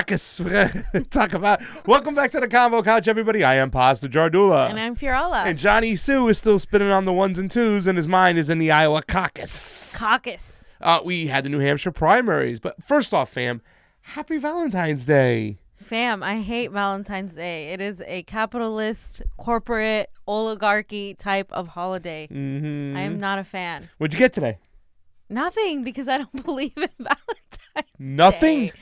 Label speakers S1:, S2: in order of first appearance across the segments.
S1: caucus. We're going to talk about. Welcome back to the Convo Couch, everybody. I am Pasta Jardula.
S2: And I'm Fiorella.
S1: And Jonny Sue is still spinning on the ones and twos, and his mind is in the Iowa caucus. We had the New Hampshire primaries. But first off, fam, happy Valentine's Day.
S2: Fam, I hate Valentine's Day. It is a capitalist, corporate, oligarchy type of holiday.
S1: Mm-hmm.
S2: I am not a fan.
S1: What'd you get today?
S2: Nothing, because I don't believe in Valentine's
S1: Nothing?
S2: Day.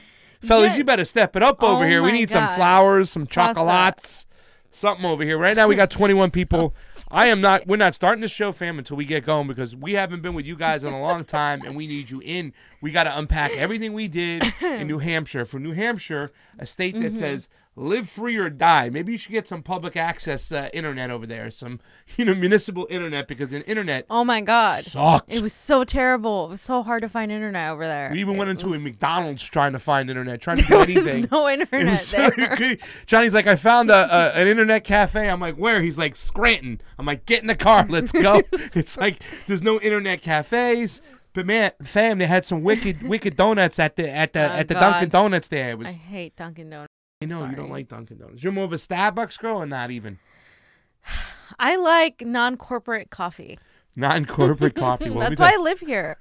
S1: Fellas, you better step it up over here. We need some flowers, some chocolates, something over here. Right now we got 21 people. We're not starting the show, fam, until we get going because we haven't been with you guys in a long time and we need you in. We got to unpack everything we did in New Hampshire. For New Hampshire, a state that says live free or die. Maybe you should get some public access internet over there, some municipal internet, because the internet
S2: oh my God,
S1: sucked.
S2: It was so terrible. It was so hard to find internet over there.
S1: We even went into a McDonald's trying to find internet, trying to do anything.
S2: No internet there.
S1: Johnny's like, I found an internet cafe. I'm like, where? He's like, Scranton. I'm like, get in the car, let's go. It's like there's no internet cafes. But man, fam, they had some wicked donuts at the Dunkin' Donuts there.
S2: I hate Dunkin' Donuts.
S1: I know you don't like Dunkin' Donuts. You're more of a Starbucks girl, or not even?
S2: I like non-corporate coffee.
S1: Non-corporate coffee. Well,
S2: that's why I live here.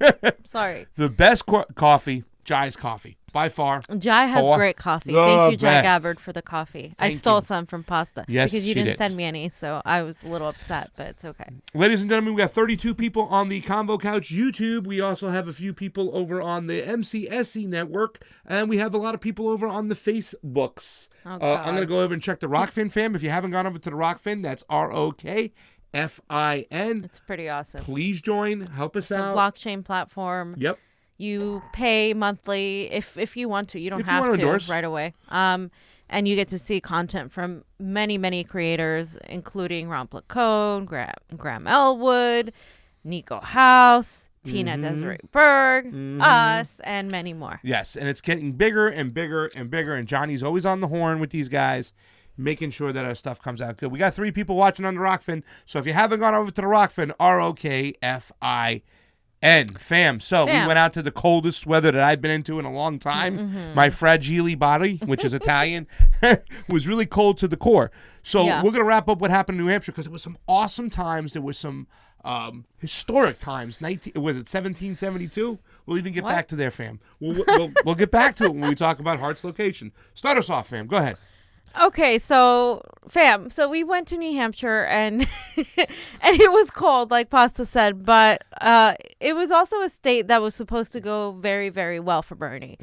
S2: Sorry.
S1: The best coffee, Jai's coffee. By far.
S2: Jai has great coffee. Thank you, Jai Gabbard, for the coffee. I stole some from Pasta.
S1: Yes,
S2: because you didn't send me any, so I was a little upset, but it's okay.
S1: Ladies and gentlemen, we got 32 people on the Convo Couch YouTube. We also have a few people over on the MCSC network, and we have a lot of people over on the Facebooks.
S2: Oh,
S1: I'm going to go over and check the ROKFIN, fam. If you haven't gone over to the ROKFIN, that's ROKFIN.
S2: It's pretty awesome.
S1: Please join. Help us out.
S2: It's a blockchain platform.
S1: Yep.
S2: You pay monthly if you want to. You don't have to right away. And you get to see content from many creators, including Ron Placone, Graham Elwood, Niko House, Tina Desiree Berg, us, and many more.
S1: Yes, and it's getting bigger and bigger and bigger, and Johnny's always on the horn with these guys, making sure that our stuff comes out good. We got 3 people watching on the ROKFIN, so if you haven't gone over to the ROKFIN, ROKFIN. Fam, so we went out to the coldest weather that I've been into in a long time. My fragile body, which is Italian, was really cold to the core. So we're going to wrap up what happened in New Hampshire because it was some awesome times. There was some historic times. Was it 1772? We'll even get back to there, fam. We'll get back to it when we talk about Hart's location. Start us off, fam. Go ahead.
S2: Okay, so fam, we went to New Hampshire and and it was cold, like Pasta said, but it was also a state that was supposed to go very, very well for Bernie,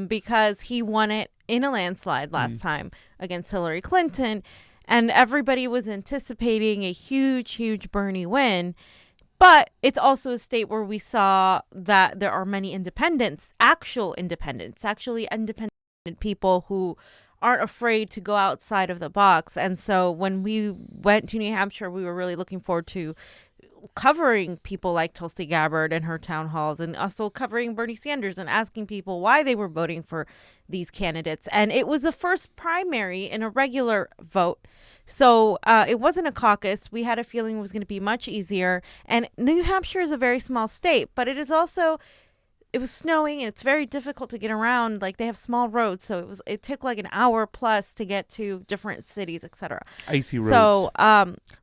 S2: because he won it in a landslide last time against Hillary Clinton, and everybody was anticipating a huge Bernie win. But it's also a state where we saw that there are many actually independent people who aren't afraid to go outside of the box. And so when we went to New Hampshire, we were really looking forward to covering people like Tulsi Gabbard and her town halls, and also covering Bernie Sanders and asking people why they were voting for these candidates. And it was the first primary in a regular vote. So it wasn't a caucus. We had a feeling it was going to be much easier. And New Hampshire is a very small state, but it is also... It was snowing and it's very difficult to get around. Like, they have small roads, so it took like an hour plus to get to different cities, etc.
S1: Icy roads.
S2: So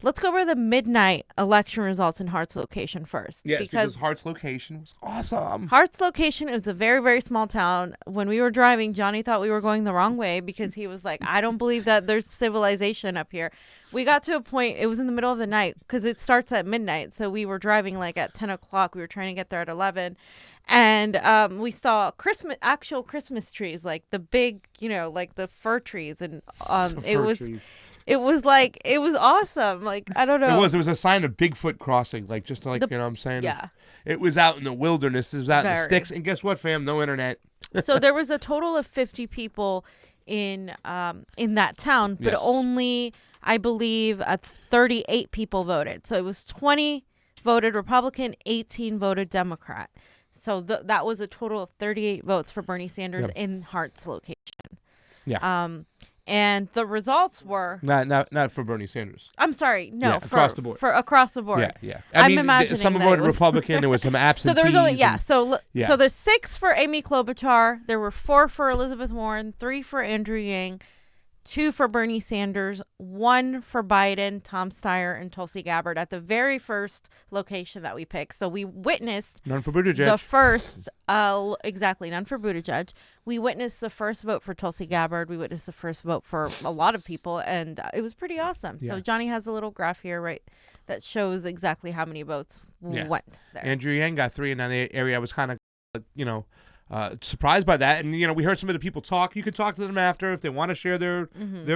S2: let's go over the midnight election results in Hart's location first.
S1: Yes, because Hart's location was awesome.
S2: Hart's location is a very, very small town. When we were driving, Johnny thought we were going the wrong way because he was like, I don't believe that there's civilization up here. We got to a point, it was in the middle of the night because it starts at midnight. So we were driving like at 10 o'clock. We were trying to get there at 11. And we saw actual Christmas trees, like the big, like the fir trees. And it was awesome. Like, I don't know.
S1: It was a sign of Bigfoot crossing, like just like, you know what I'm saying?
S2: Yeah.
S1: It was out in the wilderness. It was out in the sticks. And guess what, fam? No internet.
S2: So there was a total of 50 people in that town, but only, I believe, 38 people voted. So it was 20 voted Republican, 18 voted Democrat. So that was a total of 38 votes for Bernie Sanders in Hart's location.
S1: Yeah.
S2: And the results were
S1: not for Bernie Sanders.
S2: I'm sorry, no,
S1: Yeah, across the board.
S2: For across the board.
S1: Yeah.
S2: I'm imagining
S1: some
S2: that
S1: voted
S2: it was
S1: Republican. There was some absentees.
S2: So there was only
S1: Yeah.
S2: So there's 6 for Amy Klobuchar. There were 4 for Elizabeth Warren, 3 for Andrew Yang, 2 for Bernie Sanders, 1 for Biden, Tom Steyer, and Tulsi Gabbard at the very first location that we picked. So we witnessed
S1: None for Buttigieg.
S2: the first, exactly, none for Buttigieg. We witnessed the first vote for Tulsi Gabbard. We witnessed the first vote for a lot of people, and it was pretty awesome.
S1: Yeah.
S2: So Johnny has a little graph here, right, that shows exactly how many votes went there.
S1: Andrew Yang got 3 in that area. I was kind of, surprised by that. And, we heard some of the people talk. You can talk to them after. If they want to share their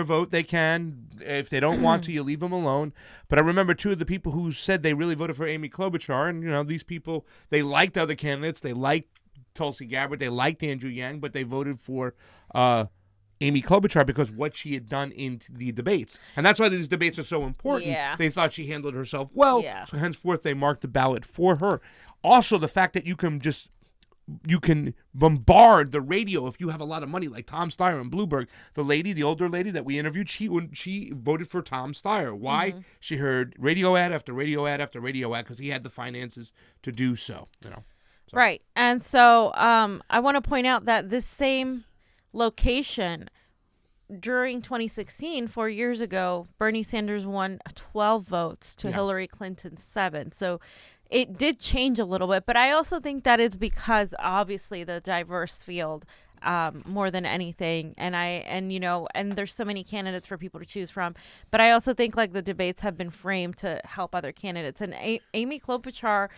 S1: vote, they can. If they don't want to, you leave them alone. But I remember 2 of the people who said they really voted for Amy Klobuchar. And, these people, they liked other candidates. They liked Tulsi Gabbard. They liked Andrew Yang, but they voted for Amy Klobuchar because what she had done in the debates. And that's why these debates are so important.
S2: Yeah.
S1: They thought she handled herself well.
S2: Yeah.
S1: So henceforth, they marked the ballot for her. Also, the fact that you can bombard the radio if you have a lot of money, like Tom Steyer and Bloomberg. The older lady that we interviewed, she voted for Tom Steyer. Why? She heard radio ad after radio ad after radio ad because he had the finances to do so. So.
S2: Right. And so I want to point out that this same location during 2016, 4 years ago, Bernie Sanders won 12 votes to Hillary Clinton's 7. So it did change a little bit, but I also think that is because obviously the diverse field more than anything, and there's so many candidates for people to choose from. But I also think like the debates have been framed to help other candidates, and Amy Klobuchar,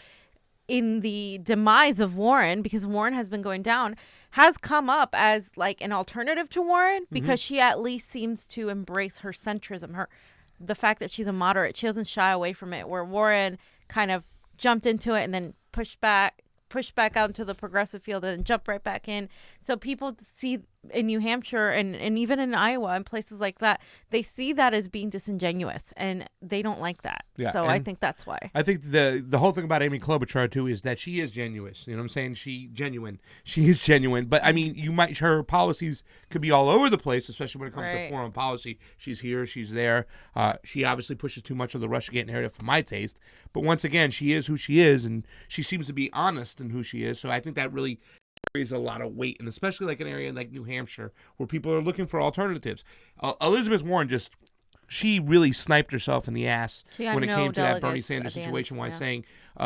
S2: in the demise of Warren, because Warren has been going down, has come up as like an alternative to Warren because she at least seems to embrace her centrism, the fact that she's a moderate. She doesn't shy away from it, where Warren kind of jumped into it and then pushed back out into the progressive field and then jumped right back in. So people see in New Hampshire and even in Iowa and places like that, they see that as being disingenuous, and they don't like that.
S1: Yeah,
S2: so I think that's why.
S1: I think the whole thing about Amy Klobuchar too is that she is genuine. You know what I'm saying? She is genuine. But I mean, her policies could be all over the place, especially when it comes to foreign policy. She's here, she's there. She obviously pushes too much of the Russiagate narrative for my taste. But once again, she is who she is, and she seems to be honest in who she is. So I think that really carries a lot of weight, and especially like an area like New Hampshire where people are looking for alternatives. Elizabeth Warren she really sniped herself in the ass when it came to that Bernie Sanders situation while saying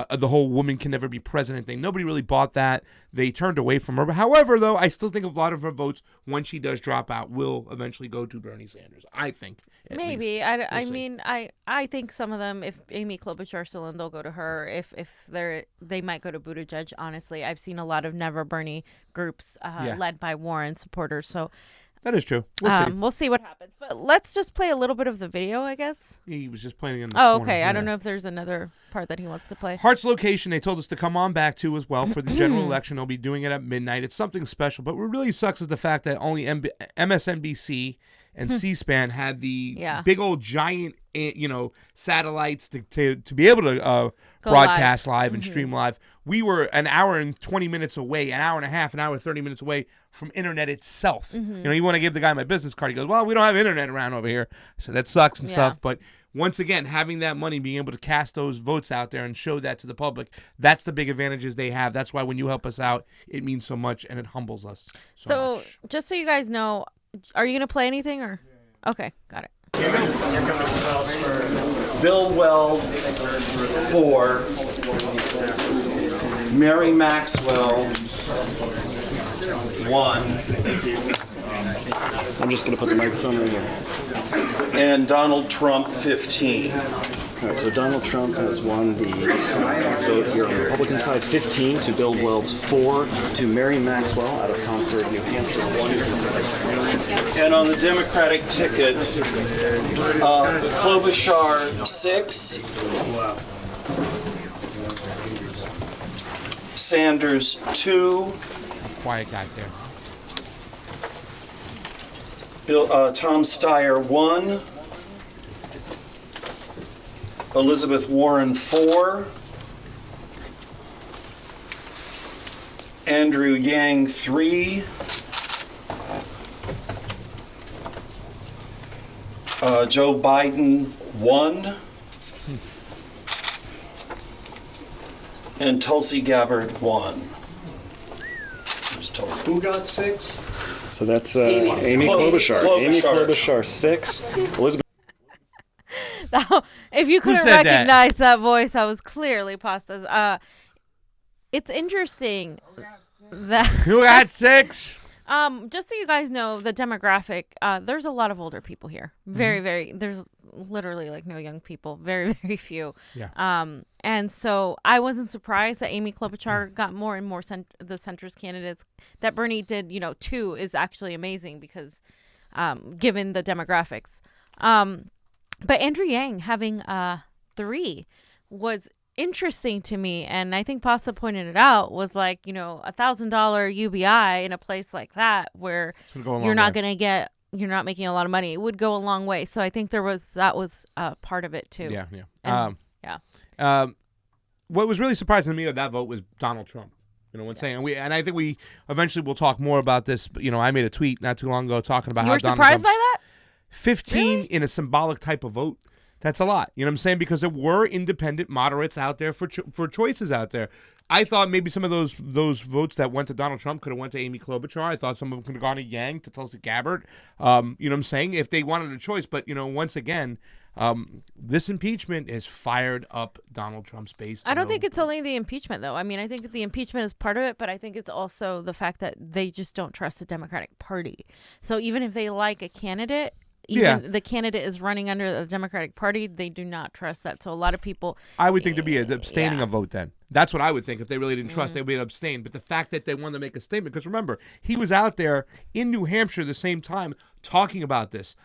S1: the whole woman can never be president thing. Nobody really bought that. They turned away from her. However, though, I still think a lot of her votes, when she does drop out, will eventually go to Bernie Sanders. I think.
S2: Maybe. I think some of them, if Amy Klobuchar still in, they'll go to her. If they might go to Buttigieg, honestly. I've seen a lot of Never Bernie groups led by Warren supporters. So
S1: that is true.
S2: We'll see what happens. But let's just play a little bit of the video, I guess.
S1: He was just playing in the
S2: corner.
S1: Okay.
S2: I don't know if there's another part that he wants to play.
S1: Hart's location, they told us to come on back to as well for the general election. They'll be doing it at midnight. It's something special. But what really sucks is the fact that only MSNBC and C-SPAN had the big old giant, satellites to be able to broadcast live and stream live. We were an hour and 20 minutes away, an hour and a half, an hour and 30 minutes away from internet itself. You want to give the guy my business card. He goes, well, we don't have internet around over here. So that sucks and stuff. But once again, having that money, being able to cast those votes out there and show that to the public, that's the big advantages they have. That's why when you help us out, it means so much and it humbles us so much.
S2: Just so you guys know, are you going to play anything or? Okay, got it.
S3: Bill Weld, 4. Mary Maxwell, 1.
S4: I'm just going to put the microphone right here.
S3: And Donald Trump, 15.
S4: All right, so Donald Trump has won the vote here on the Republican side, 15 to Bill Weld's 4 to Mary Maxwell out of Concord, New Hampshire, 1.
S3: And on the Democratic ticket, Klobuchar, 6. Sanders, 2.
S1: Quiet guy there.
S3: Tom Steyer, 1. Elizabeth Warren, 4. Andrew Yang, 3. Joe Biden 1. And Tulsi Gabbard 1. There's Tulsi.
S5: Who got 6?
S4: So that's Amy Klobuchar. Amy Klobuchar 6. Elizabeth.
S2: Now, if you couldn't
S1: said that?
S2: recognize that voice, that was clearly Pasta's. It's interesting that
S1: Who got 6?
S2: just so you guys know the demographic, there's a lot of older people here. Very, there's literally like no young people, very, very few.
S1: Yeah.
S2: And so I wasn't surprised that Amy Klobuchar got more and more the centrist candidates. That Bernie did, 2 is actually amazing because given the demographics. But Andrew Yang having 3 was interesting to me, and I think Pasta pointed it out, was like, $1,000 UBI in a place like that where you're not making a lot of money. It would go a long way. So I think that was part of it too.
S1: Yeah.
S2: And,
S1: What was really surprising to me of that vote was Donald Trump. Saying, and I think we eventually will talk more about this. But I made a tweet not too long ago talking about
S2: you
S1: how
S2: were
S1: Donald
S2: surprised
S1: Trump's
S2: by that?
S1: 15
S2: Really?
S1: in a symbolic type of vote. That's a lot. You know what I'm saying? Because there were independent moderates out there for choices out there. I thought maybe some of those votes that went to Donald Trump could have went to Amy Klobuchar. I thought some of them could have gone to Yang, to Tulsi Gabbard. You know what I'm saying? If they wanted a choice. But, once again, this impeachment has fired up Donald Trump's base.
S2: I don't think it's only the impeachment, though. I mean, I think the impeachment is part of it, but I think it's also the fact that they just don't trust the Democratic Party. So even if they like a candidate, the candidate is running under the Democratic Party, they do not trust that. So a lot of people...
S1: I would think there'd be an abstaining a vote then. That's what I would think. If they really didn't trust, they would abstain. But the fact that they wanted to make a statement, because remember, he was out there in New Hampshire the same time talking about this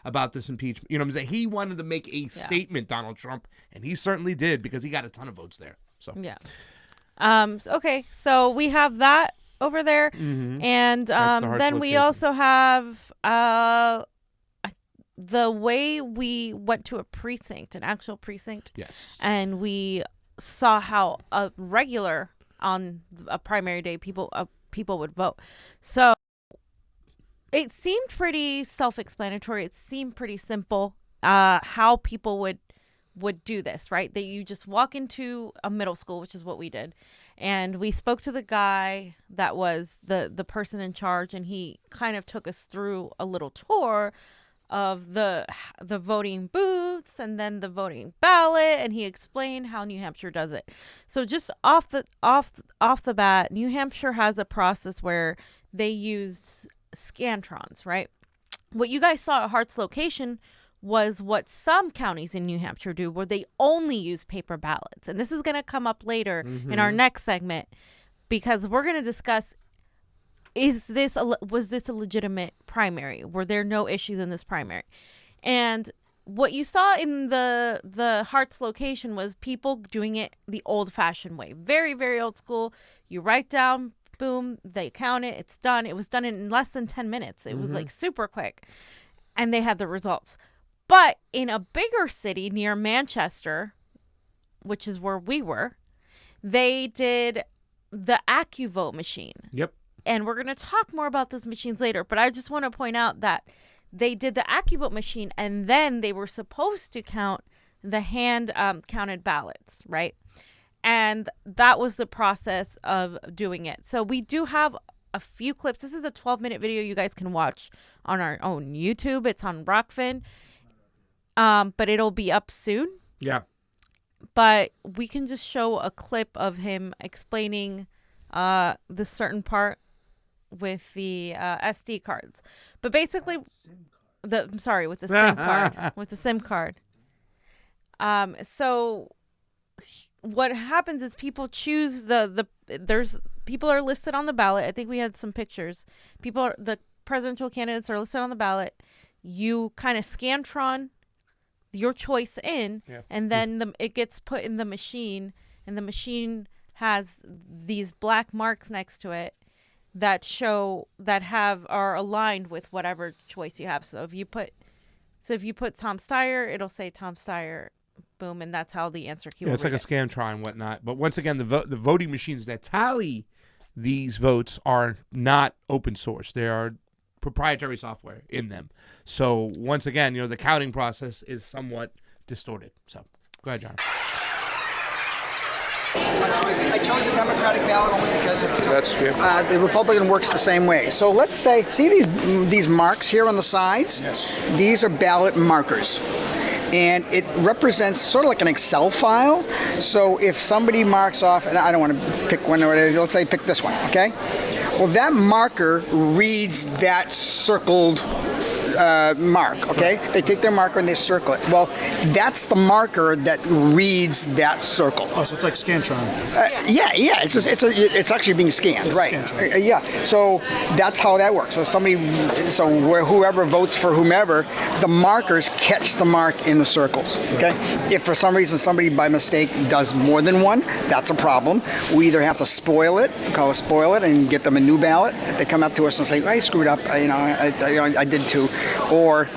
S1: impeachment. You know what I'm saying? He wanted to make a statement, Donald Trump, and he certainly did because he got a ton of votes there. So
S2: yeah. Okay, so we have that over there, and then we also have the way we went to an actual precinct.
S1: Yes.
S2: And we saw how a regular on a primary day people would vote. So it seemed pretty self-explanatory. It seemed pretty simple how people would do this, right? That you just walk into a middle school, which is what we did. And we spoke to the guy that was the person in charge, and he kind of took us through a little tour of the voting booths and then the voting ballot, and he explained how New Hampshire does it. So just off the bat, New Hampshire has a process where they use scantrons, right? What you guys saw at Hart's location was what some counties in New Hampshire do, where they only use paper ballots. And this is going to come up later in our next segment, because we're going to discuss, was this a legitimate primary? Were there no issues in this primary? And what you saw in the Hart's location was people doing it the old-fashioned way. Very, very old school. You write down, boom, they count it, it's done. It was done in less than 10 minutes. It was like super quick. And they had the results. But in a bigger city near Manchester, which is where we were, they did the AccuVote machine.
S1: Yep.
S2: And we're going to talk more about those machines later. But I just want to point out that they did the AccuVote machine, and then they were supposed to count the hand counted ballots, right? And that was the process of doing it. So we do have a few clips. This is a 12-minute video you guys can watch on our own YouTube. It's on ROKFIN. But it'll be up soon.
S1: Yeah.
S2: But we can just show a clip of him explaining this certain part with the SD cards. But basically, with the SIM card. With the SIM card. So what happens is people choose people are listed on the ballot. I think we had some pictures. The presidential candidates are listed on the ballot. You kind of scantron your choice in, and then it gets put in the machine, and the machine has these black marks next to it that are aligned with whatever choice you have. So if you put Tom Steyer, it'll say Tom Steyer, boom, and that's how the answer key will
S1: it's like a Scantron and whatnot. But once again, the voting machines that tally these votes are not open source. They are proprietary software in them. So once again, the counting process is somewhat distorted. So go ahead, John.
S5: I chose the Democratic ballot only because it's
S1: That's
S5: the Republican works the same way. So let's say, see these marks here on the sides?
S6: Yes.
S5: These are ballot markers. And it represents sort of like an Excel file. So if somebody marks off, and I don't want to pick one, let's say pick this one, okay? Well, that marker reads that circled mark, okay? They take their marker and they circle it. Well, that's the marker that reads that circle.
S6: Oh, so it's like Scantron.
S5: Yeah. It's actually being scanned,
S6: It's
S5: right?
S6: Scantron.
S5: Yeah. So that's how that works. So whoever votes for whomever, the markers catch the mark in the circles. Okay. If for some reason somebody by mistake does more than one, that's a problem. We either have to spoil it, and get them a new ballot. If they come up to us and say, "I screwed up," I did too. Or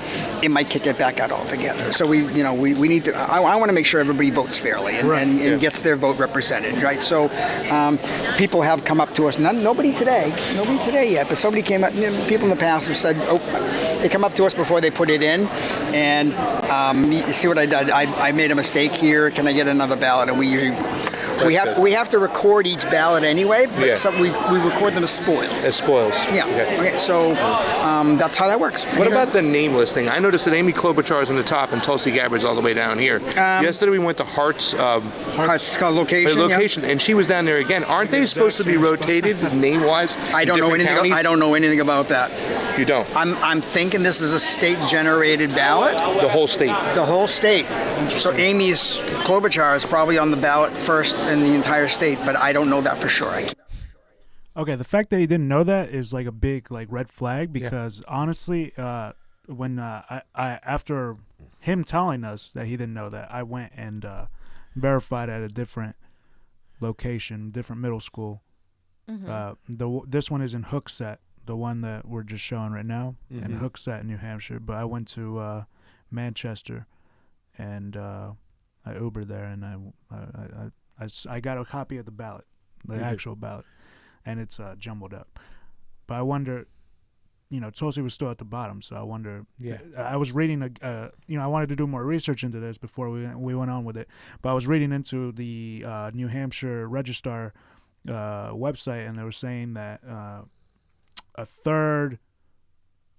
S5: it might kick it back out altogether. So we need to. I want to make sure everybody votes fairly and gets their vote represented, right? So people have come up to us. Nobody today yet, but somebody came up. People in the past have said, they come up to us before they put it in, and you see what I did? I made a mistake here. Can I get another ballot? And we usually. We have to record each ballot anyway, but we record them as spoils.
S1: As spoils.
S5: Yeah. Okay. So that's how that works.
S1: What about the name listing? I noticed that Amy Klobuchar is on the top and Tulsi Gabbard's all the way down here. Yesterday we went to Hart's location, and she was down there again. Aren't they supposed to be rotated name-wise?
S5: I don't know anything about that.
S1: You don't?
S5: I'm thinking this is a state-generated ballot.
S1: The whole state.
S5: The whole state. So Amy's Klobuchar is probably on the ballot first in the entire state, but I don't know that for sure.
S7: Okay, the fact that he didn't know that is like a big red flag because honestly, when I after him telling us that he didn't know that, I went and verified at a different location, different middle school. Mm-hmm. This one is in Hooksett, the one that we're just showing right now, in Hooksett, New Hampshire. But I went to Manchester, and I Ubered there, and I got a copy of the ballot, the actual ballot, and it's jumbled up. But I wonder, Tulsi was still at the bottom, so I wonder. Yeah. I was reading, I wanted to do more research into this before we went on with it, but I was reading into the New Hampshire Registrar website, and they were saying that a third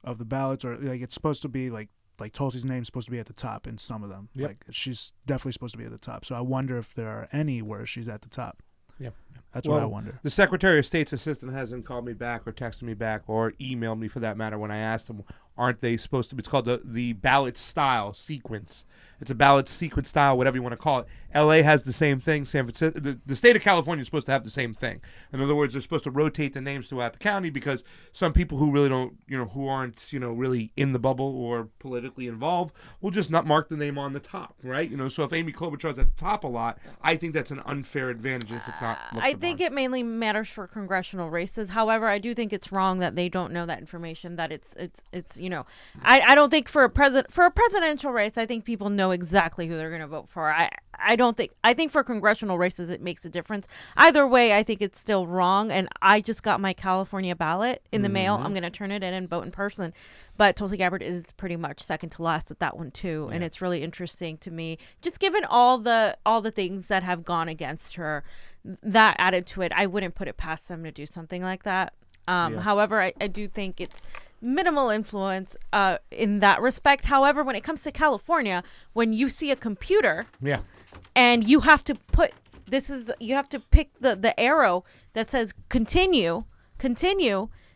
S7: of the ballots are it's supposed to be like Tulsi's name's supposed to be at the top in some of them. Yep. Like she's definitely supposed to be at the top. So I wonder if there are any where she's at the top.
S1: Yep.
S7: That's what I wonder.
S1: The Secretary of State's assistant hasn't called me back or texted me back or emailed me for that matter when I asked them, aren't they supposed to be? It's called the ballot style sequence. It's a ballot sequence style, whatever you want to call it. L.A. has the same thing. San Francisco, the state of California is supposed to have the same thing. In other words, they're supposed to rotate the names throughout the county because some people who really don't, who aren't, really in the bubble or politically involved will just not mark the name on the top, right? So if Amy Klobuchar's at the top a lot, I think that's an unfair advantage if it's not.
S2: I think it mainly matters for congressional races. However, I do think it's wrong that they don't know that information. That it's I don't think for a presidential race, I think people know exactly who they're going to vote for. I think for congressional races it makes a difference. Either way, I think it's still wrong, and I just got my California ballot in the mail. I'm going to turn it in and vote in person. But Tulsi Gabbard is pretty much second to last at that one too, and it's really interesting to me, just given all the things that have gone against her. That added to it, I wouldn't put it past them to do something like that. However, I do think it's minimal influence in that respect. However, when it comes to California, when you see a computer and you have to pick the arrow that says continue,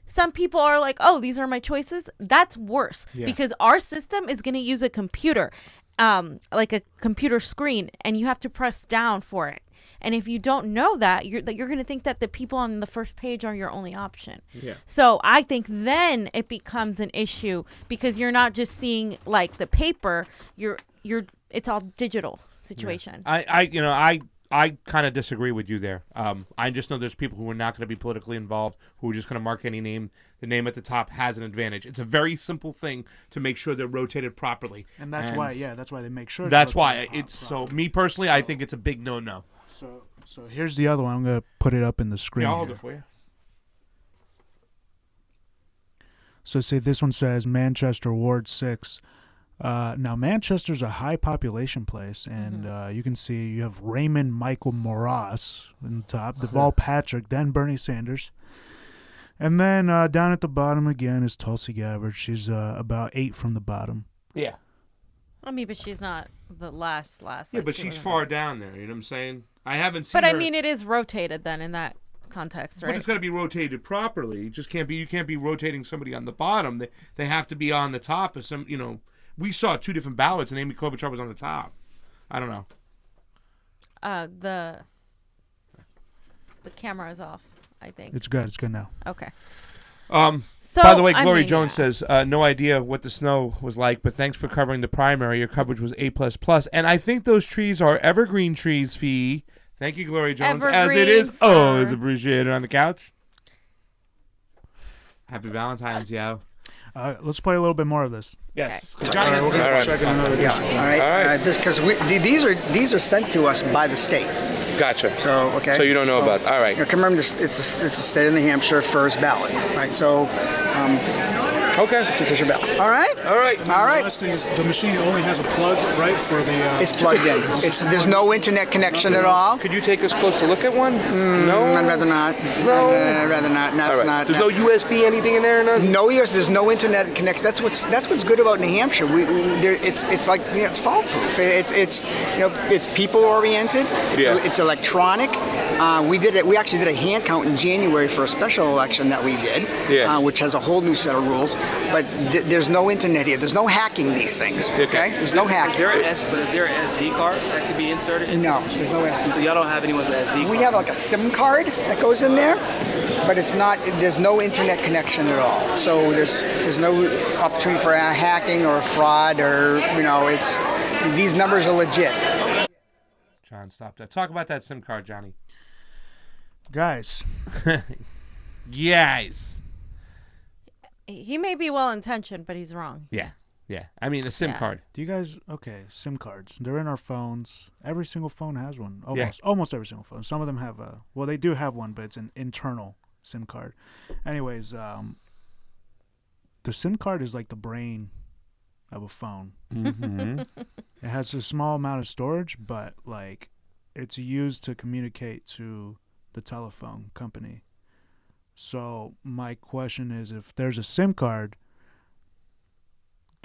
S2: some people are like, oh, these are my choices. That's worse because our system is going to use a computer, like a computer screen, and you have to press down for it. And if you don't know that, you're going to think that the people on the first page are your only option. Yeah. So I think then it becomes an issue because you're not just seeing like the paper. It's all digital situation.
S1: Yeah. I kind of disagree with you there. I just know there's people who are not going to be politically involved, who are just going to mark any name. The name at the top has an advantage. It's a very simple thing to make sure they're rotated properly.
S7: And that's why they make sure.
S1: That's why it's so. Me personally, I think it's a big no.
S7: So here's the other one. I'm going to put it up in the screen.
S1: Yeah, I'll hold it for you.
S7: So see, this one says Manchester Ward 6. Now Manchester's a high population place, and you can see you have Raymond Michael Morass in the top, Deval Patrick, then Bernie Sanders. And then down at the bottom again is Tulsi Gabbard. She's about 8 from the bottom.
S1: Yeah.
S2: I mean, but she's not the last.
S1: Yeah,
S2: like,
S1: but
S2: she
S1: she's
S2: was
S1: far down there. You know what I'm saying? I haven't seen
S2: But
S1: her.
S2: I mean, it is rotated then in that context, right?
S1: But it's got to be rotated properly. You can't be rotating somebody on the bottom. They have to be on the top of some, we saw 2 different ballots and Amy Klobuchar was on the top. I don't know.
S2: The camera is off, I think.
S7: It's good. It's good now.
S2: Okay.
S1: So, by the way, Glory Jones says, no idea what the snow was like, but thanks for covering the primary. Your coverage was A++. And I think those trees are evergreen trees, Fee. Thank you, Glory Jones. As it is always appreciated on the couch. Happy Valentine's, yo.
S7: Let's play a little bit more of this.
S1: Yes.
S5: All right, we're going to check another because these are sent to us by the state.
S6: Gotcha.
S5: So okay.
S6: So you don't know about. All right.
S5: You can remember this, it's a state of New Hampshire first ballot, right? So
S6: Okay.
S5: it's official ballot. All right.
S6: All right.
S5: All right.
S8: The last thing is the machine only has a plug, right, for the.
S5: It's plugged in. There's no internet connection at all.
S6: Could you take us close to look at one? No.
S5: I'd rather not.
S6: No.
S5: I'd rather not. That's
S6: All right.
S5: not.
S6: There's no USB anything in there, or nothing?
S5: No, yes, there's no internet connection. That's what's good about New Hampshire. It's like it's fault-proof. It's people oriented. It's electronic. We actually did a hand count in January for a special election that we did, which has a whole new set of rules. But there's no internet here. There's no hacking these things. Okay, there's no hacking.
S9: Is there an SD card that could be inserted?
S5: No, there's no SD.
S9: So y'all don't have anyone with an SD card?
S5: We have like a SIM card that goes in there, but it's not. There's no internet connection at all. So there's no opportunity for hacking or fraud or these numbers are legit.
S1: John, stop that. Talk about that SIM card, Johnny.
S7: Guys.
S1: Yes.
S2: He may be well-intentioned, but he's wrong.
S1: Yeah. I mean, a SIM card.
S7: Do you guys, SIM cards. They're in our phones. Every single phone has one. Almost every single phone. Some of them have they do have one, but it's an internal SIM card. Anyways, the SIM card is like the brain of a phone.
S1: Mm-hmm.
S7: It has a small amount of storage, but it's used to communicate to the telephone company. So my question is, if there's a SIM card,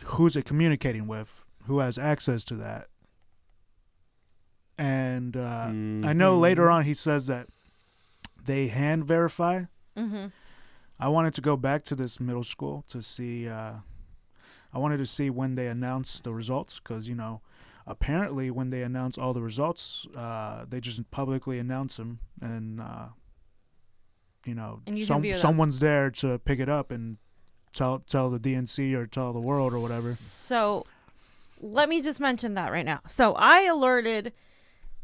S7: who's it communicating with? Who has access to that? And I know later on he says that they hand verify.
S2: Mm-hmm.
S7: I wanted to go back to this middle school to see. I wanted to see when they announced the results, because apparently when they announce all the results, they just publicly announce them, and someone's there to pick it up and tell the DNC or tell the world or whatever.
S2: So let me just mention that right now. So I alerted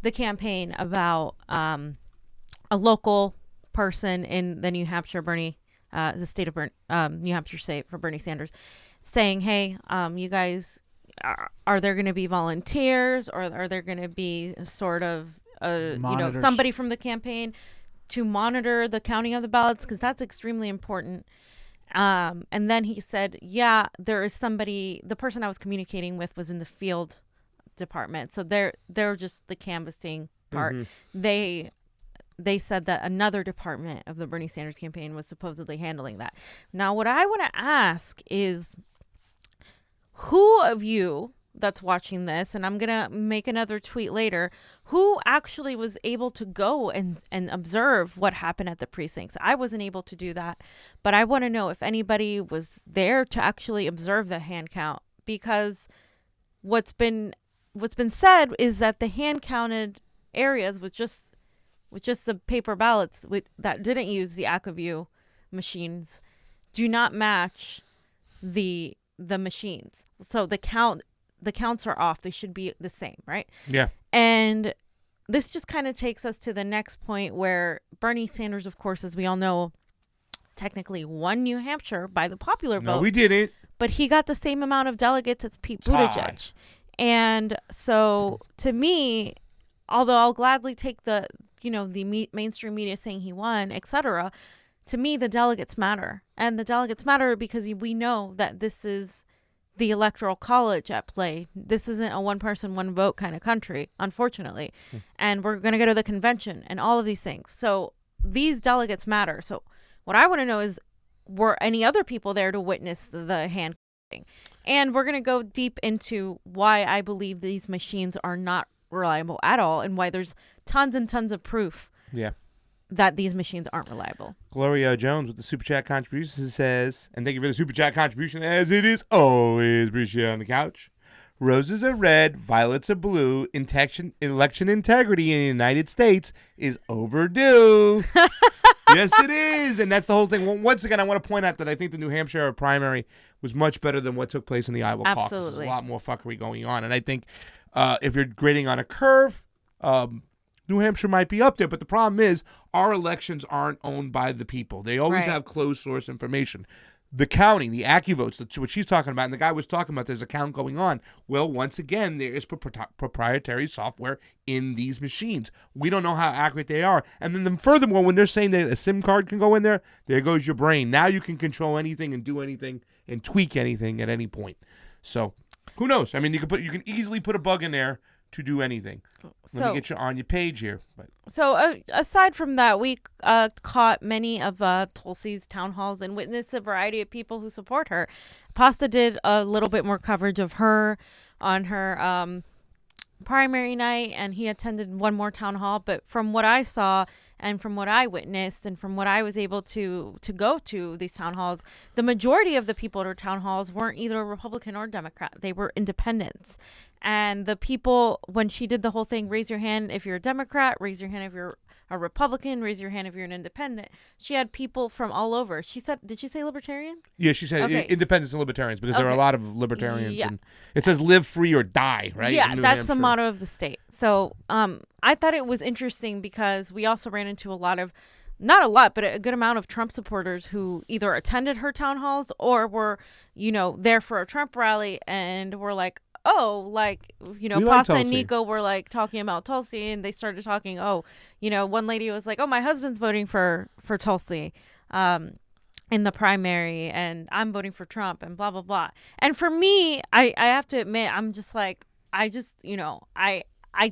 S2: the campaign about a local person in the New Hampshire the state of New Hampshire state for Bernie Sanders, saying, hey, you guys, are there going to be volunteers, or are there going to be sort of somebody from the campaign to monitor the counting of the ballots, because that's extremely important. And then he said, yeah, there is somebody, the person I was communicating with was in the field department. So they're just the canvassing part. Mm-hmm. They said that another department of the Bernie Sanders campaign was supposedly handling that. Now, what I want to ask is, who of you that's watching this, and I'm going to make another tweet later, who actually was able to go and observe what happened at the precincts? I wasn't able to do that, but I want to know if anybody was there to actually observe the hand count, because what's been said is that the hand counted areas with just the paper ballots that didn't use the AccuView machines do not match the machines. So the counts are off. They should be the same, right?
S1: Yeah.
S2: And this just kind of takes us to the next point, where Bernie Sanders, of course, as we all know, technically won New Hampshire by the popular vote.
S1: No, we didn't.
S2: But he got the same amount of delegates as Pete Buttigieg. And so, to me, although I'll gladly take the mainstream media saying he won, etc., to me, the delegates matter. And the delegates matter because we know that this is the electoral college at play. This isn't a one person, one vote kind of country, unfortunately. And we're going to go to the convention and all of these things. So these delegates matter. So what I want to know is, were any other people there to witness the hand? And we're going to go deep into why I believe these machines are not reliable at all and why there's tons and tons of proof that these machines aren't reliable.
S1: Gloria Jones with the Super Chat contribution says, and thank you for the Super Chat contribution, as it is always appreciated on the couch. Roses are red, violets are blue. Election integrity in the United States is overdue. Yes, it is. And that's the whole thing. Once again, I want to point out that I think the New Hampshire primary was much better than what took place in the Iowa caucus. There's a lot more fuckery going on. And I think if you're grading on a curve, New Hampshire might be up there. But the problem is our elections aren't owned by the people. They always have closed source information. The counting, the AccuVotes, that's what she's talking about, and the guy was talking about there's a count going on. Well, once again, there is proprietary software in these machines. We don't know how accurate they are. And then furthermore, when they're saying that a SIM card can go in there goes your brain. Now you can control anything and do anything and tweak anything at any point. So who knows? I mean, you can easily put a bug in there to do anything. Let me get you on your page here.
S2: So aside from that, we caught many of Tulsi's town halls and witnessed a variety of people who support her. Pasta did a little bit more coverage of her on her primary night, and he attended one more town hall. But from what I saw and from what I witnessed and from what I was able to go to these town halls, the majority of the people at her town halls weren't either Republican or Democrat. They were independents. And the people, when she did the whole thing, raise your hand if you're a Democrat, raise your hand if you're a Republican, raise your hand if you're an independent. She had people from all over. She said, did she say libertarian?
S1: Yeah, she said independents and libertarians, because there are a lot of libertarians. And it says live free or die, right?
S2: Yeah, that's the motto of the state. So I thought it was interesting because we also ran into not a lot, but a good amount of Trump supporters who either attended her town halls or were, there for a Trump rally and were like, Pasta and Niko were like talking about Tulsi, and they started talking, one lady was like, my husband's voting for Tulsi in the primary, and I'm voting for Trump, and blah, blah, blah. And for me, I have to admit, I'm just like, I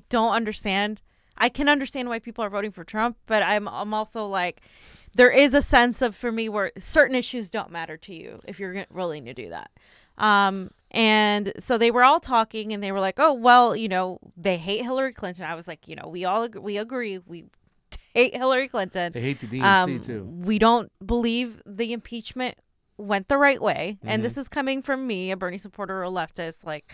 S2: don't understand. I can understand why people are voting for Trump, but I'm also like, there is a sense of, for me, where certain issues don't matter to you if you're willing to do that. And so they were all talking, and they were like, they hate Hillary Clinton. I was like, we agree. We hate Hillary Clinton.
S1: They hate the DNC too.
S2: We don't believe the impeachment went the right way. Mm-hmm. And this is coming from me, a Bernie supporter or a leftist. Like,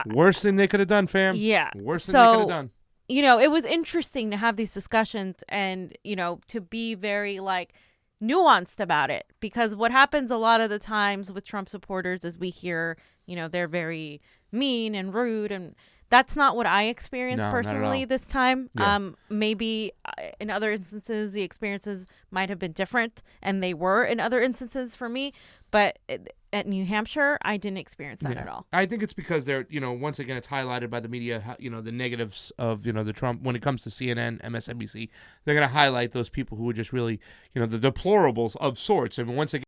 S1: worse than they could have done, fam.
S2: Yeah.
S1: Worse than they could have done.
S2: It was interesting to have these discussions and, to be very nuanced about it, because what happens a lot of the times with Trump supporters is we hear, they're very mean and rude, and that's not what I experienced personally this time. Yeah. Maybe in other instances the experiences might have been different, and they were in other instances for me, but at New Hampshire I didn't experience that at all.
S1: I think it's because they're, once again, it's highlighted by the media, the negatives of, the Trump, when it comes to CNN, MSNBC, they're going to highlight those people who are just really, the deplorables of sorts. And once again,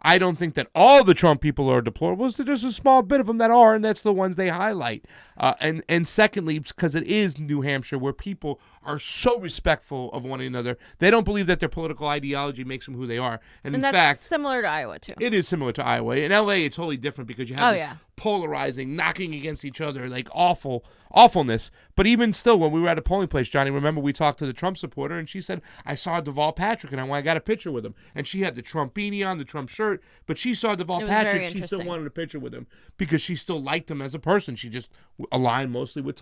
S1: I don't think that all the Trump people are deplorables. There's just a small bit of them that are, and that's the ones they highlight. And secondly, because it is New Hampshire, where people are so respectful of one another, they don't believe that their political ideology makes them who they are. And in
S2: that's
S1: fact,
S2: similar to Iowa too.
S1: It is similar to Iowa. In LA, it's totally different because you have this polarizing, knocking against each other, like awfulness. But even still, when we were at a polling place, Johnny, remember we talked to the Trump supporter, and she said, I saw Deval Patrick, and I got a picture with him. And she had the Trump beanie on, the Trump shirt, but she saw Deval Patrick. She still wanted a picture with him because she still liked him as a person. She just aligned mostly with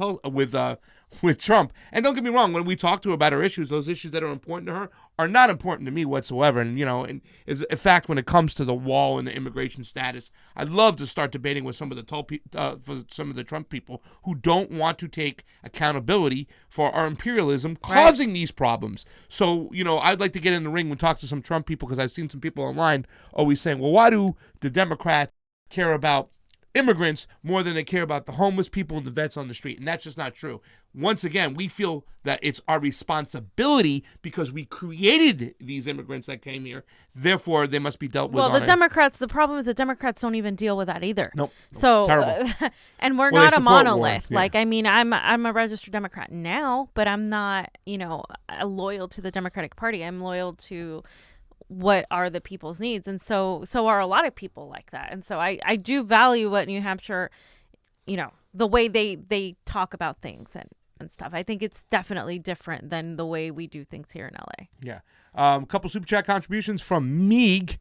S1: Trump. And don't get me wrong, when we talk to her about her issues, those issues that are important to her are not important to me whatsoever. And, and in fact, when it comes to the wall and the immigration status, I'd love to start debating with some of the Trump people who don't want to take accountability for our imperialism causing these problems. So, I'd like to get in the ring and talk to some Trump people, because I've seen some people online always saying, well, why do the Democrats care about immigrants more than they care about the homeless people and the vets on the street. And that's just not true. Once again, we feel that it's our responsibility because we created these immigrants that came here. Therefore, they must be dealt with.
S2: Well, the problem is the Democrats don't even deal with that either.
S1: Nope.
S2: So,
S1: Terrible.
S2: And we're
S1: Well,
S2: not
S1: they
S2: a
S1: support
S2: monolith.
S1: war. Yeah.
S2: Like, I mean, I'm a registered Democrat now, but I'm not, loyal to the Democratic Party. I'm loyal to what are the people's needs. And so are a lot of people like that. And so I do value what New Hampshire, the way they talk about things and stuff. I think it's definitely different than the way we do things here in LA.
S1: Yeah. A couple super chat contributions from Meeg.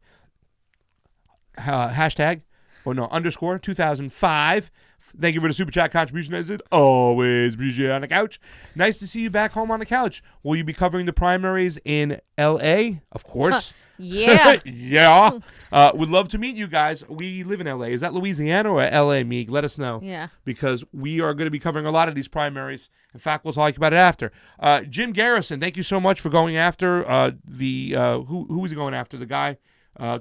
S1: Hashtag, _ 2005. Thank you for the super chat contribution, as it always appreciate on the couch. Nice to see you back home on the couch. Will you be covering the primaries in L.A.? Of course.
S2: Yeah.
S1: Yeah. Would love to meet you guys. We live in L.A. Is that Louisiana or L.A., Meeg? Let us know.
S2: Yeah.
S1: Because we are going to be covering a lot of these primaries. In fact, we'll talk about it after. Jim Garrison, thank you so much for going after who was he going after? The guy?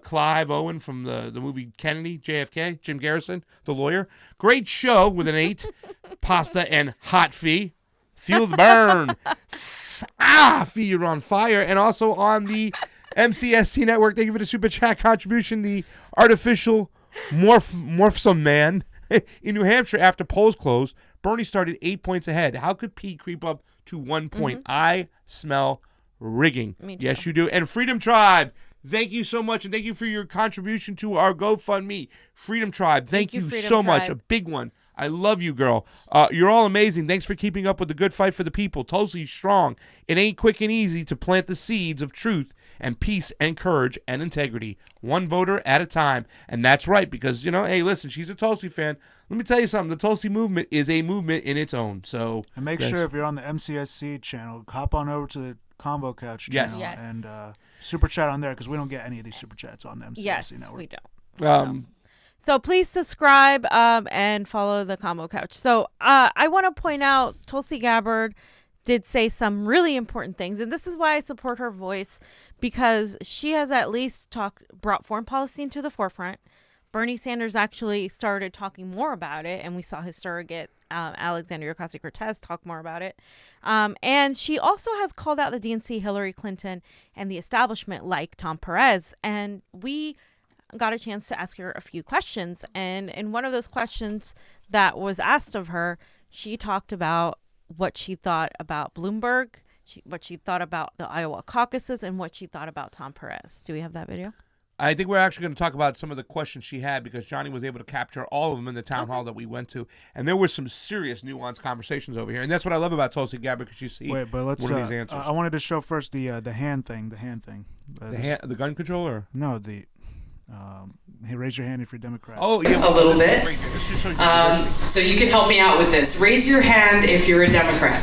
S1: Clive Owen from the movie Kennedy, JFK, Jim Garrison, the lawyer. Great show with an 8. Pasta and hot fee. Feel the burn. Fee, you're on fire. And also on the MCSC network, thank you for the super chat contribution. The artificial morphsome man in New Hampshire after polls closed. Bernie started 8 points ahead. How could Pete creep up to 1 point? I smell rigging.
S2: Me too.
S1: Yes, you do. And Freedom Tribe. Thank you so much, and thank you for your contribution to our GoFundMe. Freedom Tribe, thank you
S2: Freedom
S1: so much.
S2: Tribe.
S1: A big one. I love you, girl. You're all amazing. Thanks for keeping up with the good fight for the people. Tulsi strong. It ain't quick and easy to plant the seeds of truth and peace and courage and integrity, one voter at a time. And that's right, because, hey, listen, she's a Tulsi fan. Let me tell you something. The Tulsi movement is a movement in its own. So,
S7: and make sure if you're on the MCSC channel, hop on over to the Convo Couch channel and super chat on there, because we don't get any of these super chats on the MCSC network.
S2: We don't. So please subscribe and follow the Convo Couch. So I want to point out Tulsi Gabbard did say some really important things, and this is why I support her voice, because she has at least brought foreign policy into the forefront. Bernie Sanders actually started talking more about it, and we saw his surrogate, Alexandria Ocasio-Cortez, talk more about it. And she also has called out the DNC, Hillary Clinton, and the establishment like Tom Perez. And we got a chance to ask her a few questions. And in one of those questions that was asked of her, she talked about what she thought about Bloomberg, what she thought about the Iowa caucuses, and what she thought about Tom Perez. Do we have that video?
S1: I think we're actually going to talk about some of the questions she had, because Johnny was able to capture all of them in the town hall that we went to. And there were some serious nuanced conversations over here. And that's what I love about Tulsi Gabbard, because you see
S7: Wait, but let's,
S1: one of these answers.
S7: I wanted to show first the hand thing.
S1: The gun controller?
S7: No, hey, raise your hand if you're Democrat.
S1: Oh, yeah.
S10: A little bit. So you can help me out with this. Raise your hand if you're a Democrat.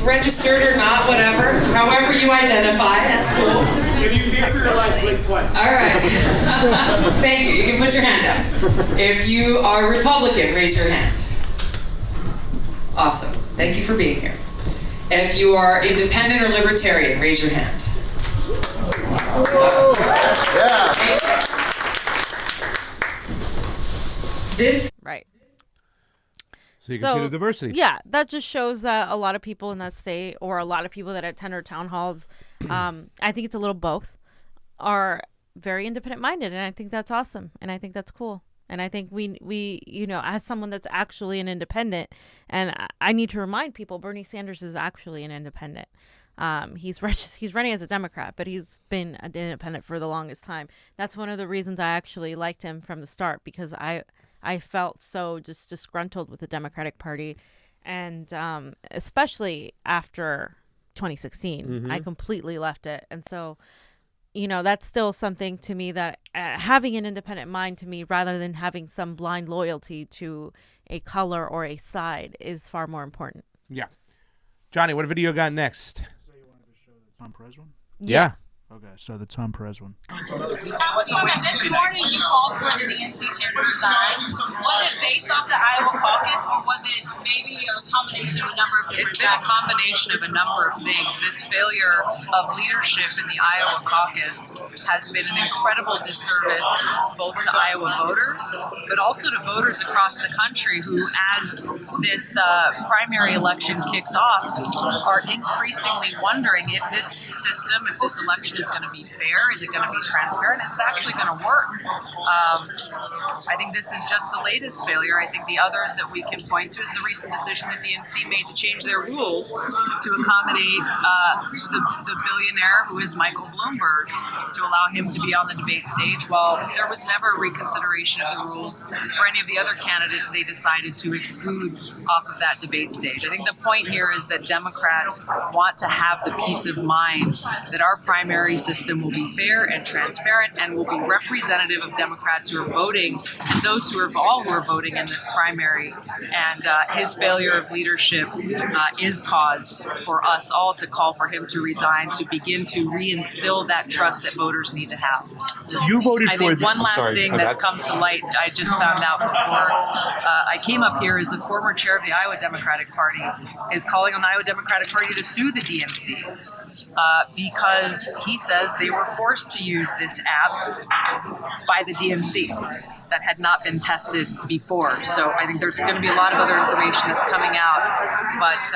S10: Registered or not, whatever. However you identify, that's cool.
S9: If you fear for your life, blink twice.
S10: All right. Thank you. You can put your hand up. If you are Republican, raise your hand. Awesome. Thank you for being here. If you are independent or libertarian, raise your hand.
S11: Yeah.
S10: This.
S2: Right.
S1: So you can see the diversity.
S2: Yeah, that just shows that a lot of people in that state, or a lot of people that attend our town halls, I think it's a little both, are very independent minded, and I think that's awesome, and I think that's cool. And I think we as someone that's actually an independent, and I need to remind people, Bernie Sanders is actually an independent. He's running as a Democrat, but he's been an independent for the longest time. That's one of the reasons I actually liked him from the start, because I felt so just disgruntled with the Democratic Party, and especially after 2016, I completely left it. And so, that's still something to me, that having an independent mind to me, rather than having some blind loyalty to a color or a side, is far more important.
S1: Yeah. Johnny, what video got next?
S7: So you wanted to show the Tom Perez one?
S1: Yeah.
S7: Okay, so the Tom Perez one.
S12: So this morning you called for the DNC chair to resign. Was it based off the Iowa caucus, or was it maybe a combination combination of a number of different
S10: It's been a combination of a number of things. This failure of leadership in the Iowa caucus has been an incredible disservice both to Iowa voters, but also to voters across the country who, as this primary election kicks off, are increasingly wondering if this system, if this election is going to be fair, is it going to be transparent, is it actually going to work? I think this is just the latest failure. I think the others that we can point to is the recent decision that DNC made to change their rules to accommodate the billionaire who is Michael Bloomberg, to allow him to be on the debate stage, while there was never reconsideration of the rules for any of the other candidates they decided to exclude off of that debate stage. I think the point here is that Democrats want to have the peace of mind that our primary system will be fair and transparent and will be representative of Democrats who are voting, those who are voting in this primary. And his failure of leadership is cause for us all to call for him to resign, to begin to reinstill that trust that voters need to have.
S1: You voted
S10: I
S1: for
S10: think one last thing that's come to light, I just found out before I came up here, is the former chair of the Iowa Democratic Party is calling on the Iowa Democratic Party to sue the DNC because he says they were forced to use this app by the DNC that had not been tested before. So I think there's going to be a lot of other information that's coming out, but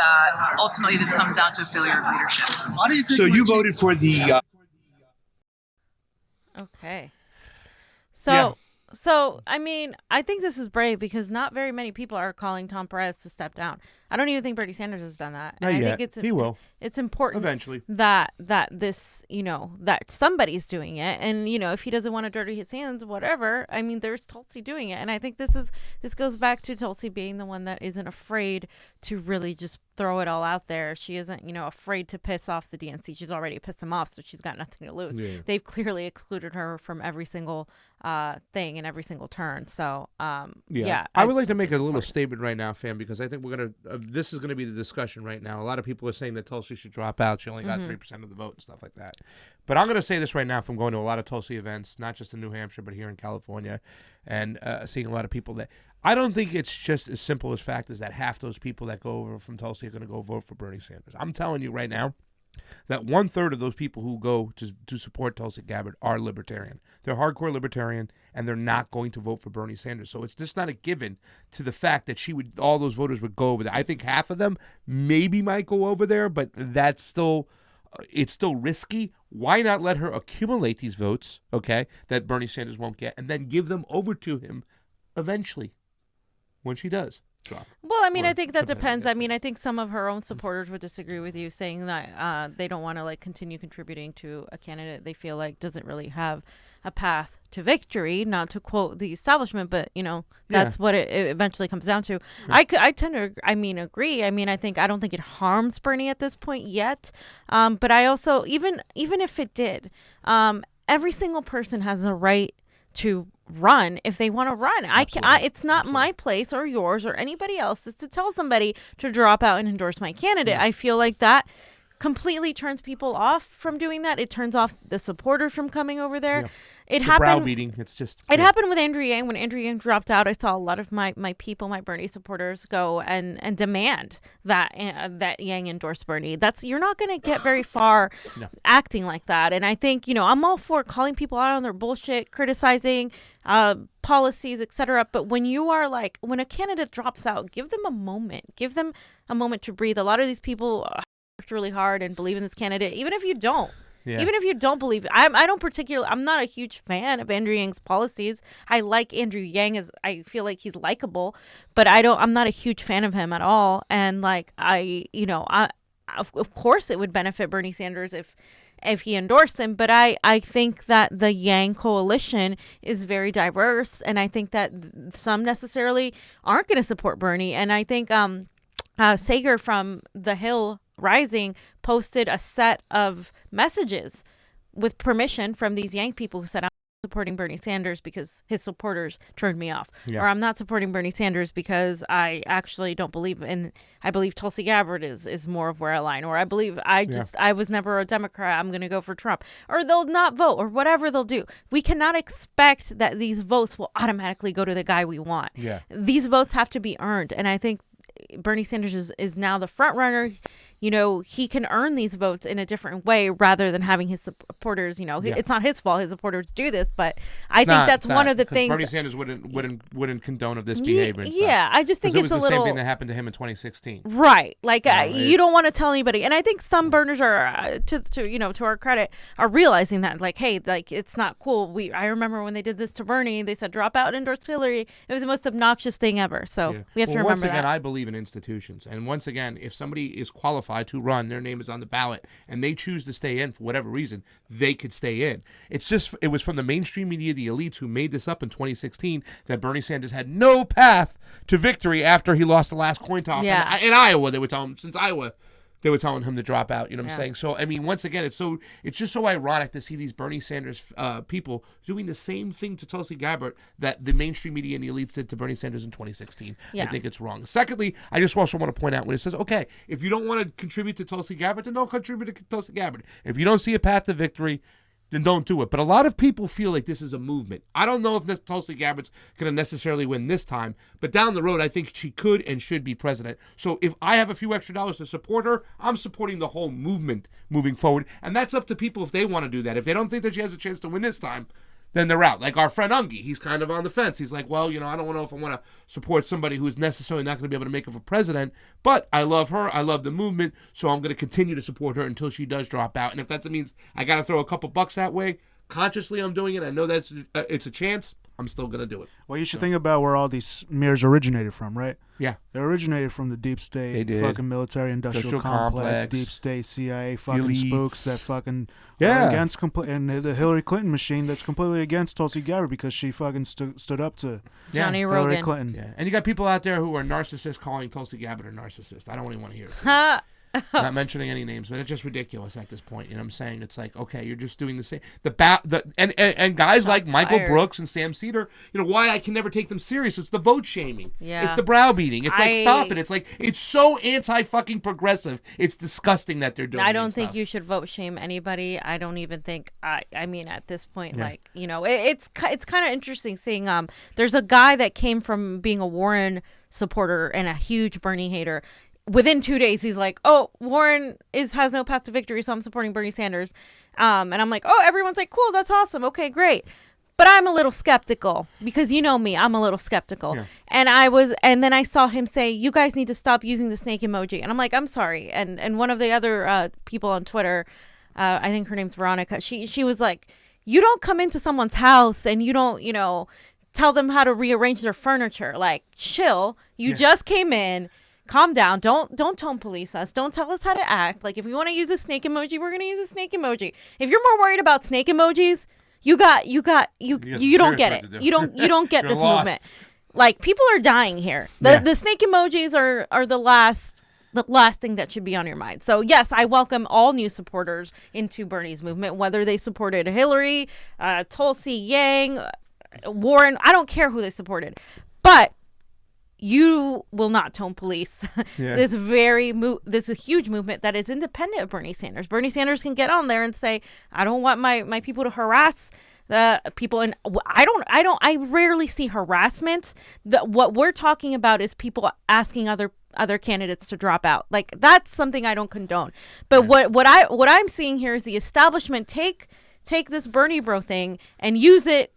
S10: ultimately this comes down to a failure of leadership.
S1: So you voted for the...
S2: Okay. So,
S1: Yeah.
S2: so I mean, I think this is brave because not very many people are calling Tom Perez to step down. I don't even think Bernie Sanders has done that.
S1: Not
S2: And I
S1: yet.
S2: think
S1: He will.
S2: It's important
S1: Eventually.
S2: that this, that somebody's doing it, and if he doesn't want to dirty his hands, whatever. I mean, there's Tulsi doing it, and I think this goes back to Tulsi being the one that isn't afraid to really just throw it all out there. She isn't, afraid to piss off the DNC. She's already pissed them off, so she's got nothing to lose.
S1: Yeah.
S2: They've clearly excluded her from every single thing and every single turn. So, yeah.
S1: I would like to make a little statement right now, fam, because I think we're going to, this is going to be the discussion right now. A lot of people are saying that Tulsi should drop out. She only got 3% of the vote and stuff like that. But I'm going to say this right now from going to a lot of Tulsi events, not just in New Hampshire, but here in California, and seeing a lot of people that I don't think it's just as simple as fact as that half those people that go over from Tulsi are going to go vote for Bernie Sanders. I'm telling you right now that 1/3 of those people who go to support Tulsi Gabbard are libertarian. They're hardcore libertarian, and they're not going to vote for Bernie Sanders. So it's just not a given to the fact that all those voters would go over there. I think half of them maybe might go over there, but that's still, it's still risky. Why not let her accumulate these votes, okay, that Bernie Sanders won't get, and then give them over to him eventually when she does drop.
S2: Well, I mean,
S1: Or
S2: I think that
S1: something
S2: depends.
S1: like
S2: I mean, I think some of her own supporters would disagree with you, saying that they don't want to continue contributing to a candidate they feel like doesn't really have a path to victory. Not to quote the establishment, but that's what it eventually comes down to. I tend to, agree. I mean, I don't think it harms Bernie at this point yet. But I also, even if it did, every single person has a right to run if they want to run. It's not my place or yours or anybody else's to tell somebody to drop out and endorse my candidate.
S1: Yeah.
S2: I feel like that completely turns people off from doing that. It turns off the supporters from coming over there.
S1: Yeah.
S2: It
S1: The
S2: happened.
S1: browbeating. It's just.
S2: It happened with Andrew Yang. When Andrew Yang dropped out, I saw a lot of my people, my Bernie supporters, go and demand that Yang endorse Bernie. You're not going to get very far acting like that. And I think I'm all for calling people out on their bullshit, criticizing policies, etc. But when you are when a candidate drops out, give them a moment. Give them a moment to breathe. A lot of these people worked really hard and believe in this candidate, even if you don't. Yeah. Even if you don't believe it. I'm not a huge fan of Andrew Yang's policies. I like Andrew Yang I feel like he's likable, but I'm not a huge fan of him at all. And of course it would benefit Bernie Sanders if he endorsed him, but I think that the Yang coalition is very diverse, and I think that some necessarily aren't going to support Bernie. And I think Sager from The Hill Rising posted a set of messages with permission from these Yang people who said, I'm supporting Bernie Sanders because his supporters turned me off.
S1: Yeah.
S2: Or I'm not supporting Bernie Sanders because I actually don't believe I believe Tulsi Gabbard is more of where I align. Or I believe I was never a Democrat. I'm going to go for Trump. Or they'll not vote or whatever they'll do. We cannot expect that these votes will automatically go to the guy we want.
S1: Yeah.
S2: These votes have to be earned. And I think Bernie Sanders is now the front runner. You know, he can earn these votes in a different way rather than having his supporters, you know, it's not his fault his supporters do this, but I think that's one of the things.
S1: Bernie Sanders wouldn't condone of this behavior. And
S2: yeah, I just think
S1: it
S2: it's
S1: was
S2: a
S1: the
S2: little
S1: same thing that happened to him in 2016.
S2: Right. Like you don't want to tell anybody. And I think some burners are to our credit are realizing that, like, hey, like, it's not cool. I remember when they did this to Bernie, they said drop out and endorse Hillary. It was the most obnoxious thing ever. So we have to remember
S1: once again,
S2: that.
S1: I believe in institutions. And once again, if somebody is qualified to run, their name is on the ballot, and they choose to stay in for whatever reason, they could stay in. It was from the mainstream media, the elites, who made this up in 2016 that Bernie Sanders had no path to victory after he lost the last coin toss.
S2: Yeah.
S1: In Iowa, they were telling him, since Iowa, they were telling him to drop out. You know what I'm saying? So, I mean, once again, it's just so ironic to see these Bernie Sanders people doing the same thing to Tulsi Gabbard that the mainstream media and the elites did to Bernie Sanders in 2016.
S2: Yeah.
S1: I think it's wrong. Secondly, I just also want to point out when it says, okay, if you don't want to contribute to Tulsi Gabbard, then don't contribute to Tulsi Gabbard. If you don't see a path to victory, then don't do it. But a lot of people feel like this is a movement. I don't know if this Tulsi Gabbard's going to necessarily win this time, but down the road, I think she could and should be president. So if I have a few extra dollars to support her, I'm supporting the whole movement moving forward. And that's up to people if they want to do that. If they don't think that she has a chance to win this time, then they're out. Like our friend Ungi, he's kind of on the fence. He's like, well, you know, I don't know if I want to support somebody who's necessarily not going to be able to make her for president, but I love her. I love the movement, so I'm going to continue to support her until she does drop out. And if that means I got to throw a couple bucks that way, consciously I'm doing it. I know that's it's a chance. I'm still going to do it.
S7: Well, you should think about where all these smears originated from, right?
S1: Yeah.
S7: They originated from the deep state,
S1: They did.
S7: fucking military-industrial complex, deep state, CIA, fucking
S1: Elites.
S7: spooks that fucking
S1: Yeah.
S7: are against, and the Hillary Clinton machine that's completely against Tulsi Gabbard because she fucking stood up to
S2: Johnny
S7: Hillary
S2: Rogan.
S7: Clinton.
S1: Yeah. And you got people out there who are narcissists calling Tulsi Gabbard a narcissist. I don't even want to hear it. Not mentioning any names, but it's just ridiculous at this point. You know what I'm saying? It's like, okay, you're just doing the same. And guys like Michael Brooks and Sam Cedar, you know, why I can never take them serious. It's the vote shaming.
S2: Yeah.
S1: It's the browbeating. It's like, stop it. It's like, it's so anti-fucking progressive. It's disgusting that they're doing
S2: I don't think
S1: stuff.
S2: you should vote shame anybody. I don't even think, I mean, at this point, like, you know, it's kind of interesting seeing, there's a guy that came from being a Warren supporter and a huge Bernie hater. Within 2 days, he's like, "Oh, Warren has no path to victory, so I'm supporting Bernie Sanders." And I'm like, "Oh, everyone's like, cool, that's awesome, okay, great." But I'm a little skeptical because you know me, I'm a little skeptical. Yeah. And then I saw him say, "You guys need to stop using the snake emoji," and I'm like, "I'm sorry." And one of the other people on Twitter, I think her name's Veronica. She was like, "You don't come into someone's house and you don't, you know, tell them how to rearrange their furniture. Like, chill. You just came in." Calm down. Don't tone police us. Don't tell us how to act. Like, if we want to use a snake emoji, we're gonna use a snake emoji. If you're more worried about snake emojis, you don't get it. You don't get this
S1: lost.
S2: Movement. Like, people are dying here. The snake emojis are the last thing that should be on your mind. So yes, I welcome all new supporters into Bernie's movement, whether they supported Hillary, Tulsi, Yang, Warren. I don't care who they supported, but you will not tone police. This a huge movement that is independent of Bernie Sanders. Bernie Sanders can get on there and say, "I don't want my people to harass the people," and I rarely see harassment. What we're talking about is people asking other candidates to drop out. Like, that's something I don't condone. But what I'm seeing here is the establishment take this Bernie bro thing and use it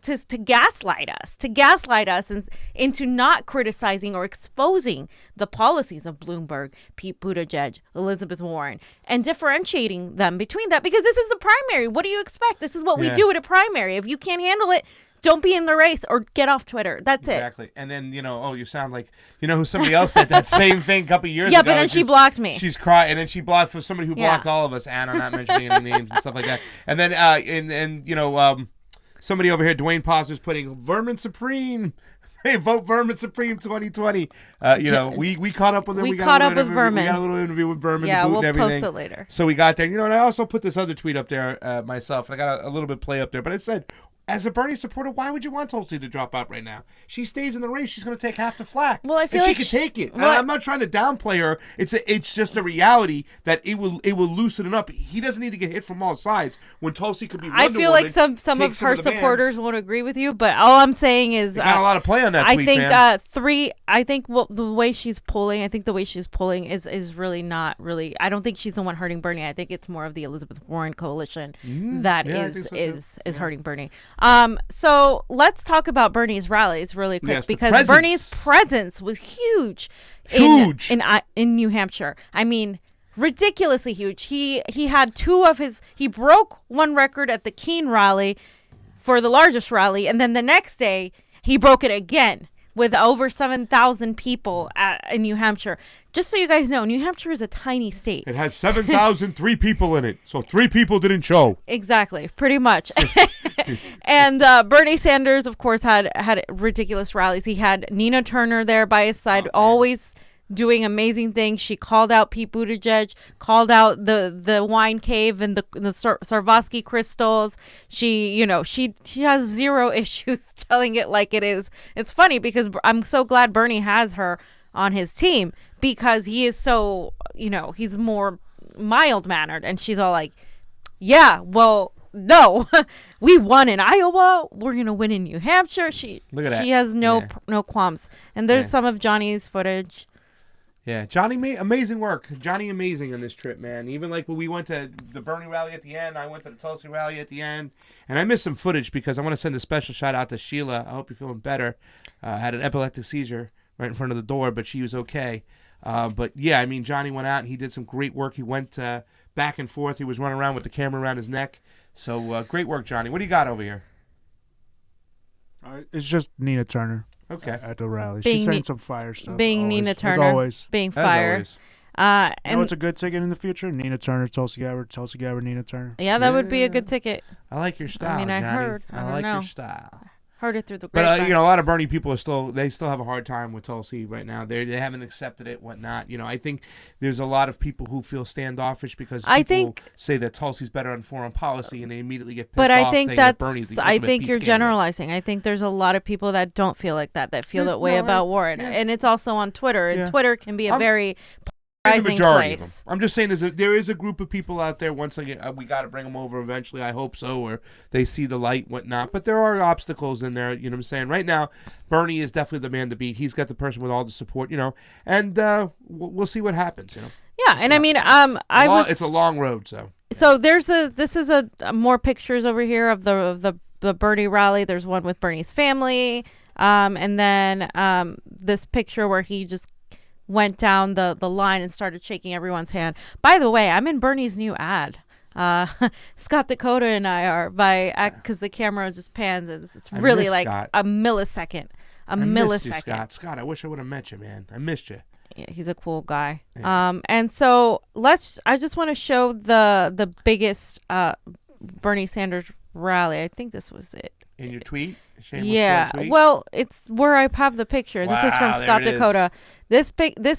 S2: to gaslight us and into not criticizing or exposing the policies of Bloomberg, Pete Buttigieg, Elizabeth Warren, and differentiating them between that, because this is the primary. What do you expect? This is what we do at a primary. If you can't handle it, don't be in the race or get off Twitter. That's it.
S1: Exactly. And then, you know, you sound like, you know, who somebody else said that same thing a couple years ago.
S2: Yeah, but then she blocked me.
S1: She's crying. And then she blocked for somebody who blocked all of us. Anna, not mentioning any names and stuff like that. And then, you know, somebody over here, Dwayne Posner's putting Vermin Supreme. Hey, vote Vermin Supreme 2020. You know, we caught up with them.
S2: We caught up with Vermin.
S1: We got a little interview with Vermin.
S2: Yeah,
S1: we'll
S2: and
S1: everything.
S2: Post it later.
S1: So we got there. You know, and I also put this other tweet up there myself. I got a little bit play up there. But I said, as a Bernie supporter, why would you want Tulsi to drop out right now? She stays in the race. She's going to take half the flack.
S2: Well, I feel
S1: and
S2: like
S1: she can take it. I'm not trying to downplay her. It's just a reality that it will loosen it up. He doesn't need to get hit from all sides when Tulsi could be.
S2: I feel like some of her supporters won't agree with you, but all I'm saying is
S1: got a lot of play on that.
S2: I
S1: tweet,
S2: think
S1: fam.
S2: I think the way she's pulling, is really not really. I don't think she's the one hurting Bernie. I think it's more of the Elizabeth Warren coalition that is hurting Bernie. So let's talk about Bernie's rallies really quick because Bernie's presence was huge in New Hampshire. I mean, ridiculously huge. He had he broke one record at the Keene rally for the largest rally, and then the next day he broke it again with over 7,000 people in New Hampshire. Just so you guys know, New Hampshire is a tiny state.
S1: It has 7,003 people in it, so 3 people didn't show.
S2: Exactly, pretty much. And Bernie Sanders, of course, had ridiculous rallies. He had Nina Turner there by his side, always doing amazing things. She called out Pete Buttigieg, called out the wine cave and the Swarovski crystals. She has zero issues telling it like it is. It's funny because I'm so glad Bernie has her on his team because he is so, he's more mild-mannered. And she's all like, yeah, well, no, we won in Iowa. We're going to win in New Hampshire. She has no qualms. And there's some of Johnny's footage.
S1: Yeah, Johnny made amazing work. Johnny amazing on this trip, man. Even like when we went to the Bernie rally at the end, I went to the Tulsi rally at the end, and I missed some footage because I want to send a special shout out to Sheila. I hope you're feeling better. Had an epileptic seizure right in front of the door, but she was okay. But yeah, I mean, Johnny went out and he did some great work. He went back and forth. He was running around with the camera around his neck. So great work, Johnny. What do you got over here?
S7: It's just Nina Turner.
S1: Okay.
S7: At the rally. She's saying some fire stuff.
S2: Being
S7: always.
S2: Nina Turner.
S7: Like always.
S2: Being fire.
S7: And it's a good ticket in the future? Nina Turner, Tulsi Gabbard, Nina Turner.
S2: Yeah, that would be a good ticket.
S1: I like your style,
S2: I mean, I
S1: Johnny.
S2: heard. I like
S1: your style.
S2: Heard it through the grapevine.
S1: But a lot of Bernie people still have a hard time with Tulsi right now. They haven't accepted it, whatnot. I think there's a lot of people who feel standoffish because people say that Tulsi's better on foreign policy, and they immediately get pissed off.
S2: But I think
S1: I
S2: think you're generalizing. I think there's a lot of people that don't feel like that feel that way about Warren, and it's also on Twitter. And Twitter can be a very
S1: the majority of them. I'm just saying there is a group of people out there. Once again, we got to bring them over eventually. I hope so, or they see the light, whatnot. But there are obstacles in there. You know what I'm saying? Right now, Bernie is definitely the man to beat. He's got the person with all the support. And we'll see what happens.
S2: Yeah, and I mean,
S1: it's a long road.
S2: So this is more pictures over here of the Bernie rally. There's one with Bernie's family, and then this picture where he just went down the line and started shaking everyone's hand. By the way, I'm in Bernie's new ad. Scott Dakota and I are because the camera just pans. It's really like Scott. A millisecond. Missed you,
S1: Scott, I wish I would have met you, man. I missed you.
S2: Yeah, he's a cool guy. Yeah. And so I just want to show the biggest Bernie Sanders rally. I think this was it.
S1: In your tweet?
S2: Tweet? Well, it's where I have the picture. Wow, this is from Scott Dakota. This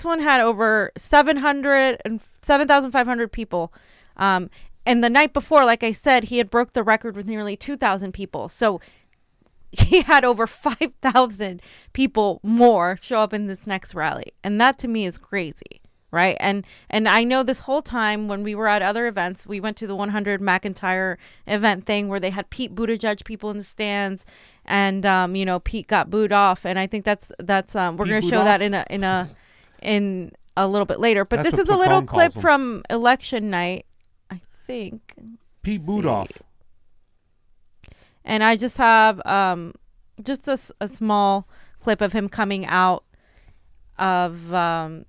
S2: one had over 7,500 people. And the night before, like I said, he had broke the record with nearly 2,000 people. So he had over 5,000 people more show up in this next rally. And that to me is crazy. Right. And I know this whole time when we were at other events, we went to the 100 McIntyre event thing where they had Pete Buttigieg people in the stands and, Pete got booed off. And I think that's we're going to show that in a little bit later. But this is a little clip from election night, I think.
S1: Pete booed off.
S2: And I just have just a small clip of him coming out of when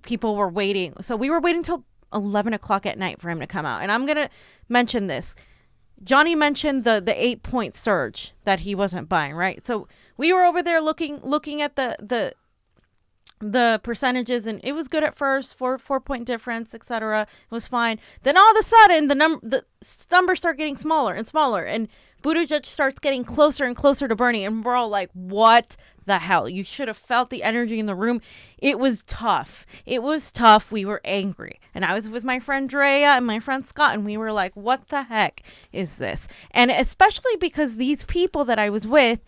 S2: people were waiting. So we were waiting till 11 o'clock at night for him to come out. And I'm gonna mention this. Johnny mentioned the 8-point surge that he wasn't buying, right? So we were over there looking at the percentages, and it was good at first, 4-point difference, etc. It was fine. Then all of a sudden the numbers start getting smaller and smaller, and Buttigieg starts getting closer and closer to Bernie, and we're all like, what the hell? You should have felt the energy in the room. It was tough. It was tough. We were angry. And I was with my friend Drea and my friend Scott, and we were like, what the heck is this? And especially because these people that I was with,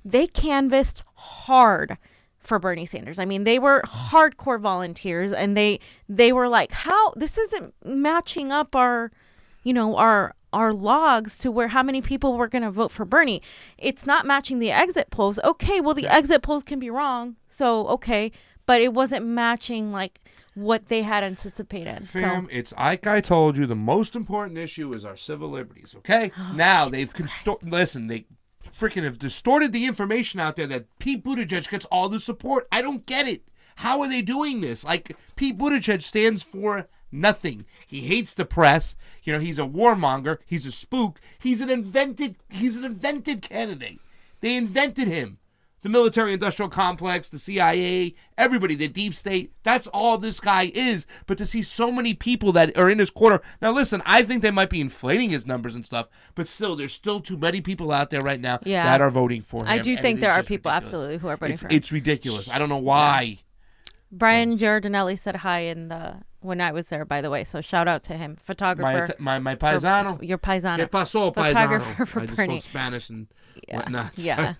S2: they canvassed hard for Bernie Sanders. I mean, they were hardcore volunteers, and they were like, how this isn't matching up our logs to where how many people were going to vote for Bernie. It's not matching the exit polls. Okay, well, the exit polls can be wrong. So, okay, but it wasn't matching like what they had anticipated.
S1: Fam, it's like I told you, the most important issue is our civil liberties, okay? Now, they've they freaking have distorted the information out there that Pete Buttigieg gets all the support. I don't get it. How are they doing this? Like, Pete Buttigieg stands for nothing. He hates the press. You know, he's a warmonger. He's a spook. He's an invented candidate. They invented him. The military-industrial complex, the CIA, everybody, the deep state. That's all this guy is. But to see so many people that are in his corner. Now, listen, I think they might be inflating his numbers and stuff, but still, there's still too many people out there right now that are voting for him.
S2: I do think there are people absolutely who are voting for him.
S1: It's ridiculous. I don't know why.
S2: Brian Giardinelli said hi when I was there, by the way. So shout out to him, photographer.
S1: My paisano.
S2: Your paisano.
S1: ¿Qué pasó,
S2: photographer
S1: paisano?
S2: for
S1: I just
S2: Bernie.
S1: spoke Spanish and whatnot.
S2: Yeah.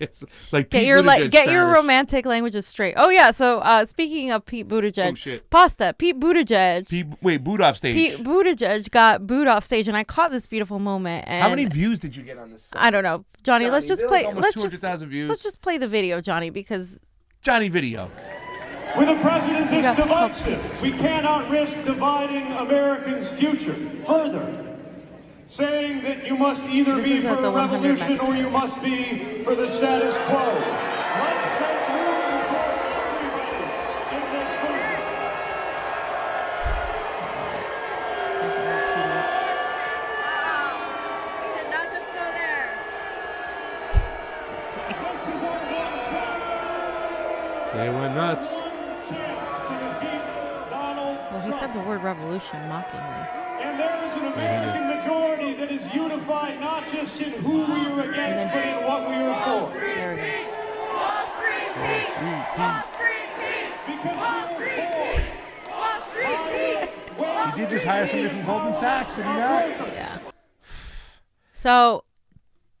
S1: Like
S2: get your romantic languages straight. Oh yeah. So speaking of Pete Buttigieg, Pete Buttigieg.
S1: Booed off stage.
S2: Pete Buttigieg got booed off stage, and I caught this beautiful moment. And
S1: how many views did you get on this?
S2: I don't know, Johnny. Let's just play.
S1: Almost 200,000 views.
S2: Let's just play the video, Johnny, because
S1: Johnny video.
S9: With a president this divisive, we cannot risk dividing Americans' future further. Saying that you must either be for a revolution or you must be for the status quo. Let's make room for everybody in this movement.
S2: Not just go there.
S9: This is our one shot.
S1: They went nuts.
S9: Chance to defeat Donald
S2: Well, he said the word revolution mockingly.
S9: And there is an American majority that is unified not just in who we are against, but in what we are for.
S2: There we go.
S9: Because we are for.
S1: He did just hire somebody from Goldman Sachs, did he not?
S2: Yeah.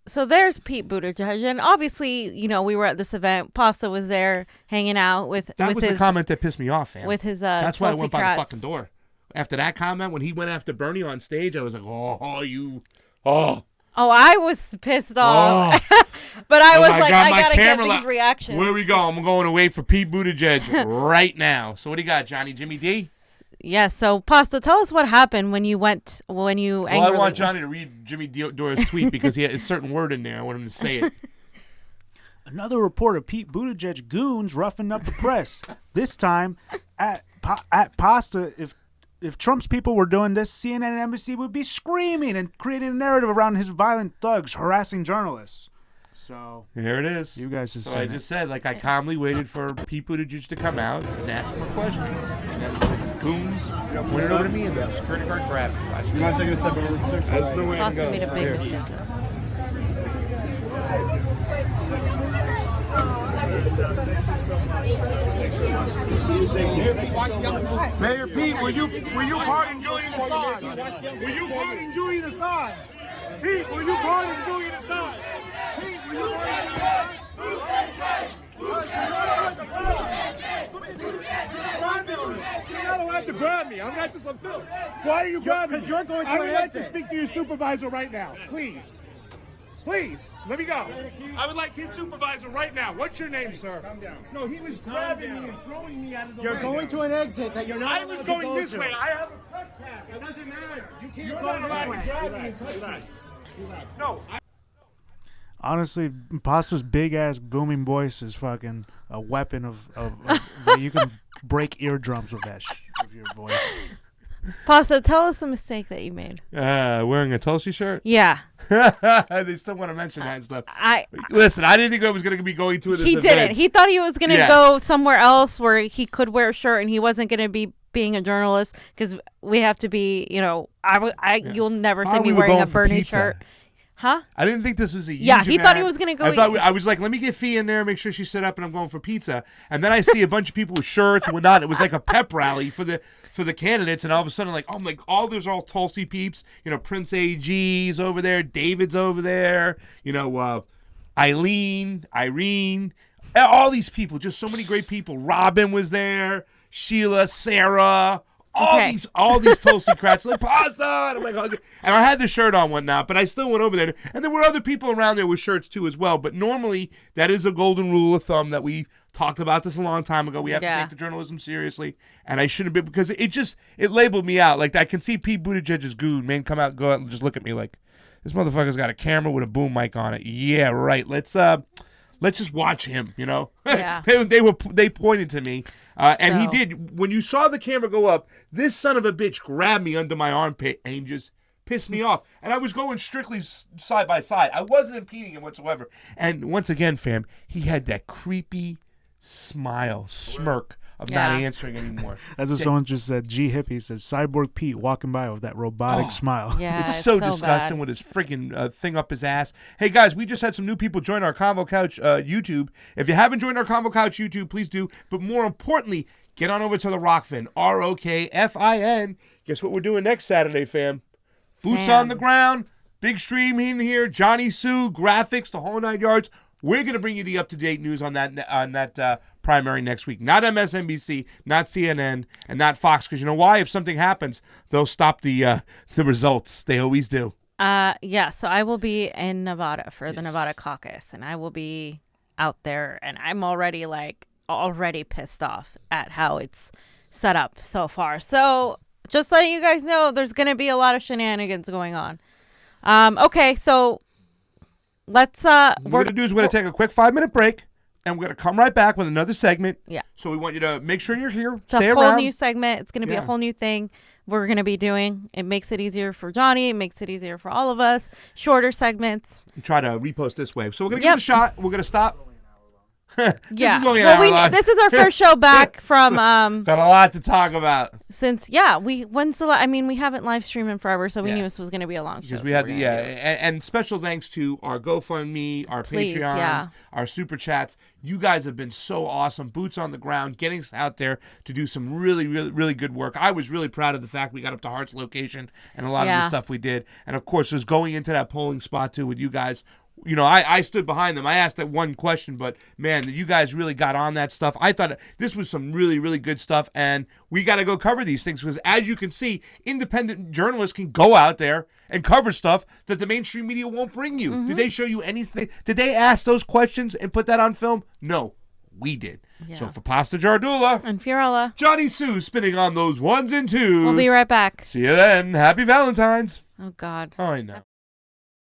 S2: So there's Pete Buttigieg, and obviously, we were at this event. Pasta was there hanging out with
S1: That was
S2: his
S1: the comment that pissed me off, fam.
S2: with his
S1: That's why I went by
S2: Tulsi
S1: the
S2: Kratz.
S1: fucking door. After that comment, when he went after Bernie on stage, I was like,
S2: Oh, I was pissed off. But I was like, I gotta get these reactions.
S1: Where we go? I'm going to wait for Pete Buttigieg right now. So what do you got, Johnny? Jimmy D?
S2: Yeah, so Pasta, tell us what happened when you angrily...
S1: Well, I want Johnny to read Jimmy Dora's tweet because he had a certain word in there. I want him to say it.
S7: Another report of Pete Buttigieg goons roughing up the press. This time at Pasta, if Trump's people were doing this, CNN and NBC would be screaming and creating a narrative around his violent thugs harassing journalists. So
S1: here it is.
S7: You guys just
S1: I just said, I calmly waited for Pete Buttigieg to come out and ask him a question. And then his goons pointed over to me and the security guard grabbed him.
S11: You want to take a step over, sir? That's the way to
S2: Pasta
S11: go.
S2: made a big mistake.
S11: Mayor Pete, will you pardon Julian Assange? Will you pardon Julian Assange? Pete, will you pardon Julian Assange? Pete, will you pardon You're not allowed to grab me. I'm not just on film. Why are you grabbing me? Because you're going to I would like to speak to your supervisor right now. Please. Please, let me go. I would like his supervisor right now. What's your name, sir? Calm down. No, he was grabbing me and throwing me out of the way. You're going to an exit that you're not allowed to go to. I was going this way. I have a press pass. It doesn't matter. You can't go this way. Relax. No.
S7: Honestly, Pasta's big-ass booming voice is fucking a weapon of that you can break eardrums with that with your voice.
S2: Pasta, tell us the mistake that you made.
S1: Wearing a Tulsi shirt?
S2: Yeah.
S1: They still want to mention that and stuff. Listen, I didn't think I was going to be going to this event.
S2: He didn't. He thought he was going to go somewhere else where he could wear a shirt and he wasn't going to be being a journalist because we have to be, you'll never see me wearing a Bernie shirt. Huh?
S1: I didn't think this was a huge
S2: Yeah, he thought he
S1: event.
S2: was gonna go
S1: I was like, let me get Fee in there, make sure she's set up, and I'm going for pizza. And then I see a bunch of people with shirts and whatnot. It was like a pep rally for the candidates, and all of a sudden, like, there's all Tulsi peeps. You know, Prince AG's over there, David's over there. You know, Irene, all these people, just so many great people. Robin was there, Sheila, Sarah. All these Tulsi crats, like pasta, and I'm like, okay. And I had the shirt on whatnot, but I still went over there, and there were other people around there with shirts too as well. But normally, that is a golden rule of thumb that we talked about this a long time ago. We have to take the journalism seriously, and I shouldn't be, because it labeled me out. Like, I can see Pete Buttigieg's goon man go out and just look at me like, this motherfucker's got a camera with a boom mic on it. Yeah, right. Let's just watch him. You know,
S2: yeah.
S1: they pointed to me. And he did. When you saw the camera go up, this son of a bitch grabbed me under my armpit and just pissed me off. And I was going strictly side by side. I wasn't impeding him whatsoever. And once again, fam, he had that creepy smirk of not answering anymore.
S7: That's what someone just said. G Hippie says, Cyborg Pete walking by with that robotic smile.
S2: Yeah,
S1: it's so
S2: bad.
S1: disgusting with his freaking thing up his ass. Hey, guys, we just had some new people join our Convo Couch YouTube. If you haven't joined our Convo Couch YouTube, please do. But more importantly, get on over to the ROKFIN, ROKFIN. Guess what we're doing next Saturday, fam? Boots on the ground, big stream in here, Johnny Sue, graphics, the whole 9 yards. We're going to bring you the up-to-date news on that primary next week. Not MSNBC, not CNN, and not Fox. Because you know why? If something happens, they'll stop the results. They always do.
S2: Yeah, so I will be in Nevada for the Nevada caucus, and I will be out there, and I'm already pissed off at how it's set up so far. So just letting you guys know, there's going to be a lot of shenanigans going on. Okay, so let's
S1: what we're going to do is we're going to take a quick 5-minute break, and we're going to come right back with another segment.
S2: Yeah.
S1: So we want you to make sure you're here.
S2: It's
S1: stay
S2: a whole
S1: around.
S2: new segment. It's going to be a whole new thing we're going to be doing. It makes it easier for Johnny. It makes it easier for all of us. Shorter segments.
S1: Try to repost this way. So we're going to give it a shot. We're going to stop. This
S2: yeah.
S1: is only an hour long.
S2: This is our first show back from
S1: got a lot to talk about.
S2: Since we haven't live streamed in forever, so we knew this was going to be a long show.
S1: Because we had and special thanks to our GoFundMe, our Patreons, our Super Chats. You guys have been so awesome. Boots on the ground, getting us out there to do some really, really, really good work. I was really proud of the fact we got up to Hart's location and a lot of the stuff we did. And of course, just going into that polling spot too with you guys. You know, I stood behind them. I asked that one question, but man, you guys really got on that stuff. I thought this was some really, really good stuff, and we got to go cover these things because, as you can see, independent journalists can go out there and cover stuff that the mainstream media won't bring you. Mm-hmm. Did they show you anything? Did they ask those questions and put that on film? No, we did. Yeah. So for Pasta Jardula
S2: and Fiorella,
S1: Johnny Sue spinning on those 1s and 2s.
S2: We'll be right back.
S1: See you then. Happy Valentine's.
S2: Oh, God.
S1: Oh, I know.